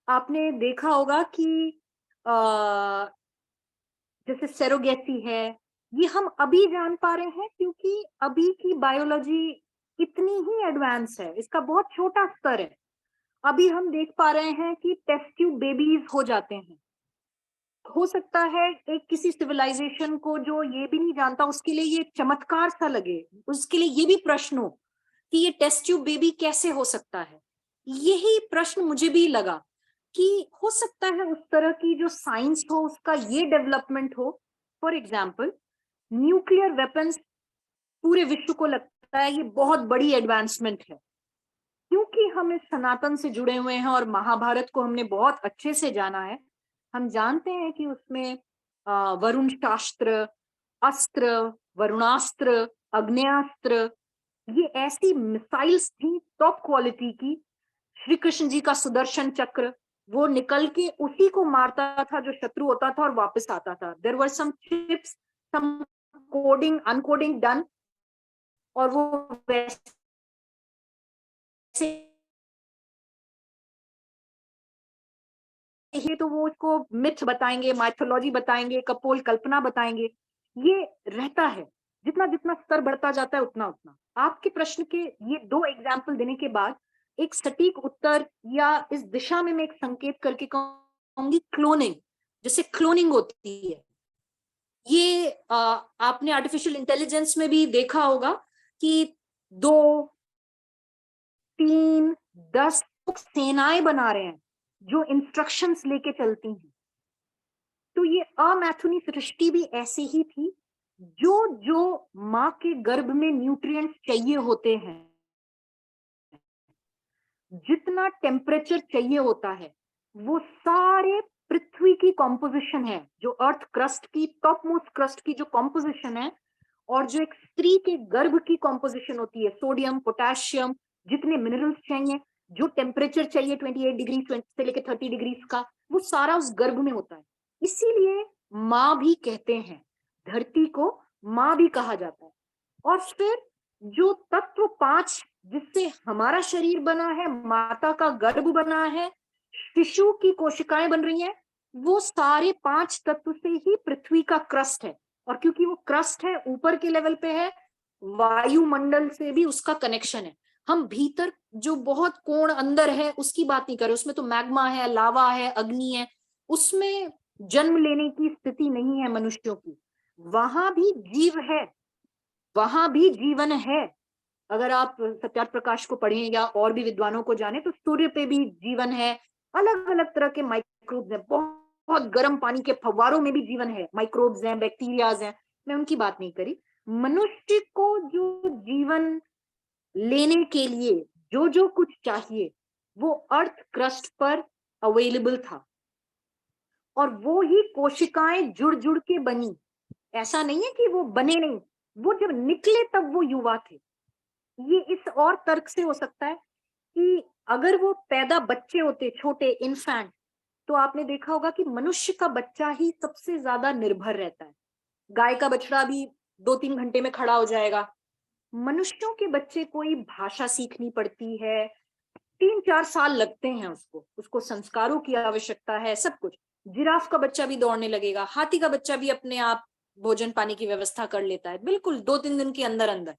आपने देखा होगा कि जैसे सेरोगेसी है, ये हम अभी जान पा रहे हैं क्योंकि अभी की बायोलॉजी इतनी ही एडवांस है, इसका बहुत छोटा स्तर है। अभी हम देख पा रहे हैं कि टेस्ट ट्यूब बेबीज हो जाते हैं। हो सकता है एक किसी सिविलाइजेशन को जो ये भी नहीं जानता, उसके लिए ये चमत्कार सा लगे, उसके लिए ये भी प्रश्न हो कि ये टेस्ट ट्यूब बेबी कैसे हो सकता है। यही प्रश्न मुझे भी लगा कि हो सकता है उस तरह की जो साइंस हो उसका ये डेवलपमेंट हो। फॉर एग्जाम्पल, न्यूक्लियर वेपन्स पूरे विश्व को लगता है ये बहुत बड़ी एडवांसमेंट है, क्योंकि हम इस सनातन से जुड़े हुए हैं और महाभारत को हमने बहुत अच्छे से जाना है। हम जानते हैं कि उसमें वरुण शास्त्र, अस्त्र, वरुणास्त्र, अग्नेयास्त्र, ये ऐसी मिसाइल्स थी टॉप क्वालिटी की। श्री कृष्ण जी का सुदर्शन चक्र, वो निकल के उसी को मारता था जो शत्रु होता था और वापस आता था। There were some chips, some coding, uncoding done, और वो वैसे ही तो वो उसको मिथ बताएंगे, माइथोलॉजी बताएंगे, कपोल कल्पना बताएंगे, ये रहता है। जितना जितना स्तर बढ़ता जाता है उतना उतना। आपके प्रश्न के ये दो एग्जाम्पल देने के बाद एक सटीक उत्तर या इस दिशा में मैं एक संकेत करके कहूंगी, क्लोनिंग। जैसे क्लोनिंग होती है, ये आपने आर्टिफिशियल इंटेलिजेंस में भी देखा होगा कि 2, 3, 10 सेनाएं बना रहे हैं जो इंस्ट्रक्शंस लेके चलती हैं। तो ये अमैथुनी सृष्टि भी ऐसी ही थी। जो जो माँ के गर्भ में न्यूट्रिएंट्स चाहिए होते हैं, जितना टेम्परेचर चाहिए होता है, वो सारे पृथ्वी की कॉम्पोजिशन है, जो अर्थ क्रस्ट की, टॉप मोस्ट क्रस्ट की जो कॉम्पोजिशन है, और जो एक स्त्री के गर्भ की कॉम्पोजिशन होती है, सोडियम, पोटेशियम, जितने मिनरल्स चाहिए, जो टेम्परेचर चाहिए 28 डिग्री से लेकर 30 डिग्री का, वो सारा उस गर्भ में होता है। इसीलिए माँ भी कहते हैं, धरती को माँ भी कहा जाता है। और फिर जो तत्व 5 जिससे हमारा शरीर बना है, माता का गर्भ बना है, शिशु की कोशिकाएं बन रही हैं, वो सारे 5 तत्व से ही पृथ्वी का क्रस्ट है। और क्योंकि वो क्रस्ट है, ऊपर के लेवल पे है, वायुमंडल से भी उसका कनेक्शन है। हम भीतर जो बहुत कोण अंदर है उसकी बात नहीं कर रहे, उसमें तो मैग्मा है, लावा है, अग्नि है, उसमें जन्म लेने की स्थिति नहीं है मनुष्यों की। वहां भी जीव है, वहां भी जीवन है, अगर आप सत्यार्थ प्रकाश को पढ़ें या और भी विद्वानों को जाने तो सूर्य पे भी जीवन है, अलग अलग तरह के माइक्रोब्स हैं, बहुत गर्म पानी के फव्वारों में भी जीवन है, माइक्रोब्स हैं, बैक्टीरियाज हैं, मैं उनकी बात नहीं करी। मनुष्य को जो जीवन लेने के लिए जो जो कुछ चाहिए वो अर्थ क्रस्ट पर अवेलेबल था, और वो ही कोशिकाएं जुड़ जुड़ के बनी। ऐसा नहीं है कि वो बने नहीं, वो जब निकले तब वो युवा थे। ये इस और तर्क से हो सकता है कि अगर वो पैदा बच्चे होते, छोटे इन्फैंट, तो आपने देखा होगा कि मनुष्य का बच्चा ही सबसे ज्यादा निर्भर रहता है। गाय का बछड़ा भी 2-3 घंटे में खड़ा हो जाएगा। मनुष्यों के बच्चे कोई भाषा सीखनी पड़ती है, 3-4 साल लगते हैं उसको संस्कारों की आवश्यकता है, सब कुछ। जिराफ का बच्चा भी दौड़ने लगेगा, हाथी का बच्चा भी अपने आप भोजन पानी की व्यवस्था कर लेता है, बिल्कुल 2-3 दिन के अंदर अंदर।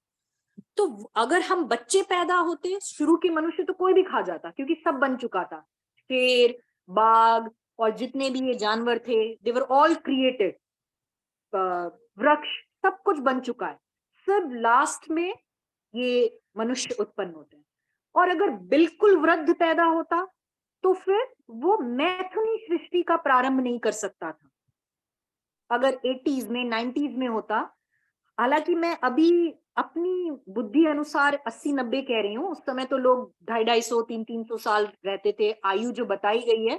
तो अगर हम बच्चे पैदा होते शुरू के मनुष्य तो कोई भी खा जाता, क्योंकि सब बन चुका था, शेर, बाघ और जितने भी ये जानवर थे, दे वर ऑल क्रिएटेड, वृक्ष सब कुछ बन चुका है, सब लास्ट में ये मनुष्य उत्पन्न होते हैं। और अगर बिल्कुल वृद्ध पैदा होता तो फिर वो मैथुनी सृष्टि का प्रारंभ नहीं कर सकता था। अगर 80s में 90s में होता, हालांकि मैं अभी अपनी बुद्धि अनुसार 80-90 कह रही हूँ, उस समय तो लोग 250-250, 300 साल रहते थे। आयु जो बताई गई है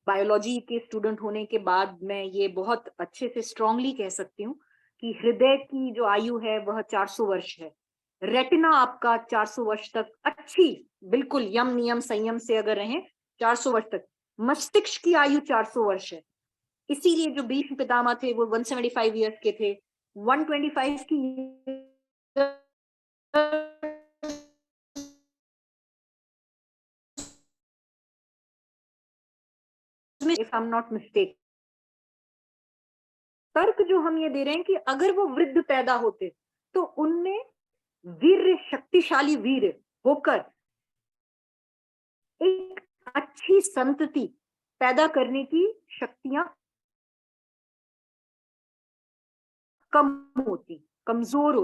बायोलॉजी के स्टूडेंट होने के बाद, मैं ये बहुत अच्छे से स्ट्रांगली कह सकती हूँ कि हृदय की जो आयु है वह 400 वर्ष है। रेटिना आपका 400 वर्ष तक अच्छी बिल्कुल यम नियम संयम से अगर रहें 400 वर्ष तक। मस्तिष्क की आयु 400 वर्ष है, इसीलिए जो भीष्म पितामह थे वो 175 ईयर्स के थे। 125 की if I'm not mistaken, तर्क जो हम ये दे रहे हैं कि अगर वो वृद्ध पैदा होते तो उनमें वीर, शक्तिशाली वीर होकर एक अच्छी संतति पैदा करने की शक्तियां कम होती, कमजोर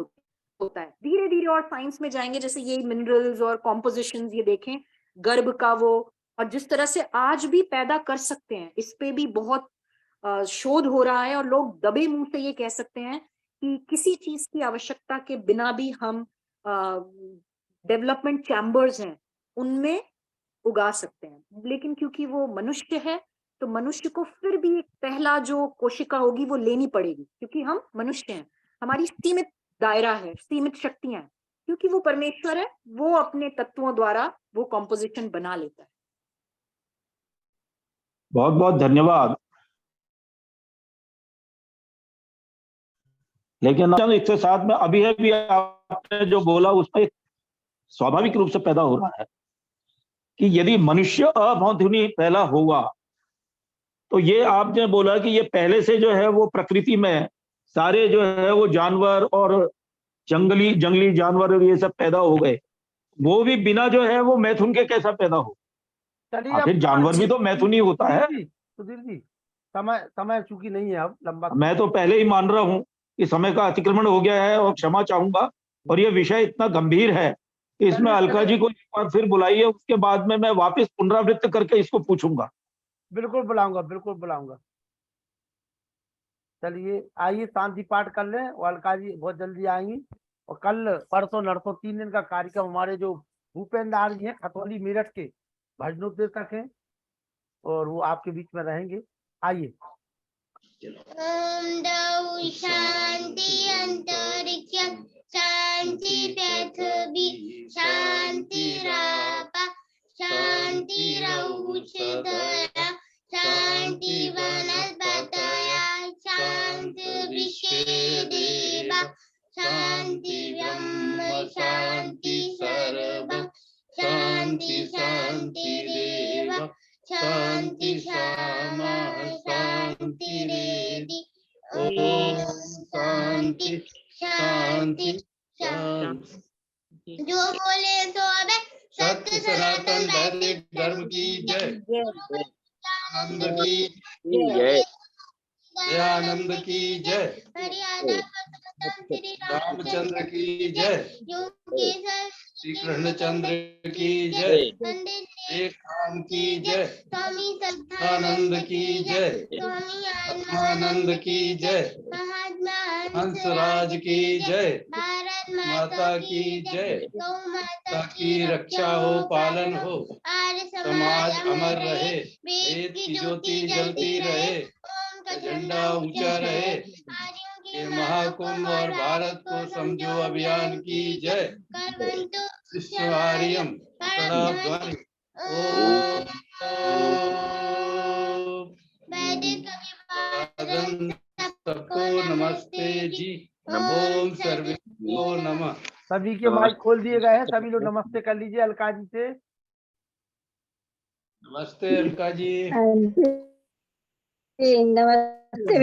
होता है। धीरे धीरे और साइंस में जाएंगे, जैसे ये मिनरल्स और कॉम्पोजिशंस ये देखें, गर्भ का वो, और जिस तरह से आज भी पैदा कर सकते हैं, इस पे भी बहुत शोध हो रहा है, और लोग दबे मुंह से ये कह सकते हैं कि किसी चीज की आवश्यकता के बिना भी हम डेवलपमेंट चैम्बर्स हैं उनमें उगा सकते हैं। लेकिन क्योंकि वो मनुष्य है तो मनुष्य को फिर भी एक पहला जो कोशिका होगी वो लेनी पड़ेगी, क्योंकि हम मनुष्य हैं, हमारी सीमित दायरा है, सीमित शक्तियां हैं। क्योंकि वो परमेश्वर है, वो अपने तत्वों द्वारा वो कॉम्पोजिशन बना लेता है। बहुत बहुत धन्यवाद। लेकिन इसके साथ में अभी आपने जो बोला उसमें स्वाभाविक रूप से पैदा हो रहा है कि यदि मनुष्य अमैथुनी पहला होगा तो ये आपने बोला कि ये पहले से जो है वो प्रकृति में सारे जो है वो जानवर और जंगली जानवर और ये सब पैदा हो गए, वो भी बिना जो है वो मैथुन के कैसा पैदा हो? आखिर जानवर भी तो मैथुनी होता है। सुधीर जी, समय चूंकि नहीं है अब लंबा, मैं तो पहले ही मान रहा हूं कि समय का अतिक्रमण हो गया है और क्षमा चाहूंगा, और ये विषय इतना गंभीर है कि इसमें अलका जी को एक बार फिर बुलाइए, उसके बाद में मैं वापस पुनरावृत्त करके इसको पूछूंगा। बिल्कुल बुलाऊंगा, बिल्कुल बुलाऊंगा। चलिए आइए शांति पाठ कर लें, और अलका जी बहुत जल्दी आएंगी। और कल परसों नरसों 3 दिन का कार्यक्रम हमारे जो भूपेंद्र जी हैं खतौली मेरठ के भजनोपदेशक हैं, और वो आपके बीच में रहेंगे। आइए। ओम द्यौः शांति अंतरिक्षं शांति पृथ्वी शांतिरापः शांतिरौषधयः शांति वनस्पतयः शांतिर्विश्वेदेवाः शांति ब्रह्म शांति सर्वं शांति शांतिरेव शांति श्यामा शांतिरेधि। ओम शांति शांति शांति। जो बोले तो अबे सत्य सनातन वैदिक धर्म की जय। आनंद की जय। आनंद की जय। रामचंद्र की जय, श्री कृष्णचंद्र की जय, एक राम की जय, आनंद की जय, आत्मानंद की जय, हंसराज की जय, माता की जय, माता की रक्षा हो, पालन हो, समाज अमर रहे, वेद की ज्योति जलती रहे, झंडा ऊंचा रहे, ये महाकुंभ और भारत को समझो अभियान की जय, विश्वहारियम ध्वनि। सबको नमस्ते जी, ओम सर्वेभ्यो नमः। सभी के माइक खोल दिए गए हैं, सभी लोग नमस्ते कर लीजिए अलका जी से। नमस्ते अलका जी। नमस्ते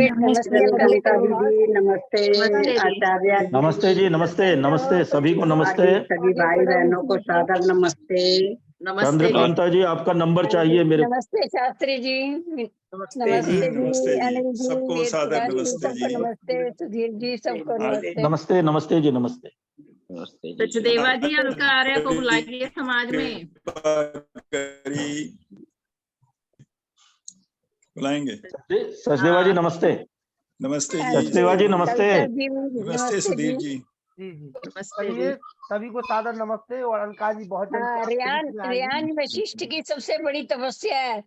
अलका दीदी, नमस्ते आचार्य, नमस्ते जी, नमस्ते नमस्ते सभी को नमस्ते। सभी भाई बहनों को सादर नमस्ते। चंद्रकांता जी, आपका नंबर चाहिए मेरे। नमस्ते शास्त्री जी, नमस्ते जी, अनिल जी, सबको सादर वेद नमस्ते सबको जी। नमस्ते, सुधीर जी सबको नमस्ते। नमस्ते नमस्ते जी, नमस्ते। सचदेवा जी अलका आर्य को बुलाइए समाज में। बुलाएंगे। सचदेवा जी नमस्ते। नमस्ते जी। सचदेवा जी नमस्ते। नमस्ते सुधीर जी। जी चलिए सभी को सादर नमस्ते। और अलका जी बहुत जल्द रियान वशिष्ठ की सबसे बड़ी तपस्या है,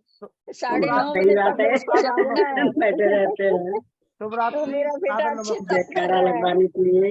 9:30 सही बजे बात है, बैठे रहते हैं। शुभ रात्रि। तो मेरा बेटा अच्छे तप कर जयकारा रहा है। लगवाने के लिए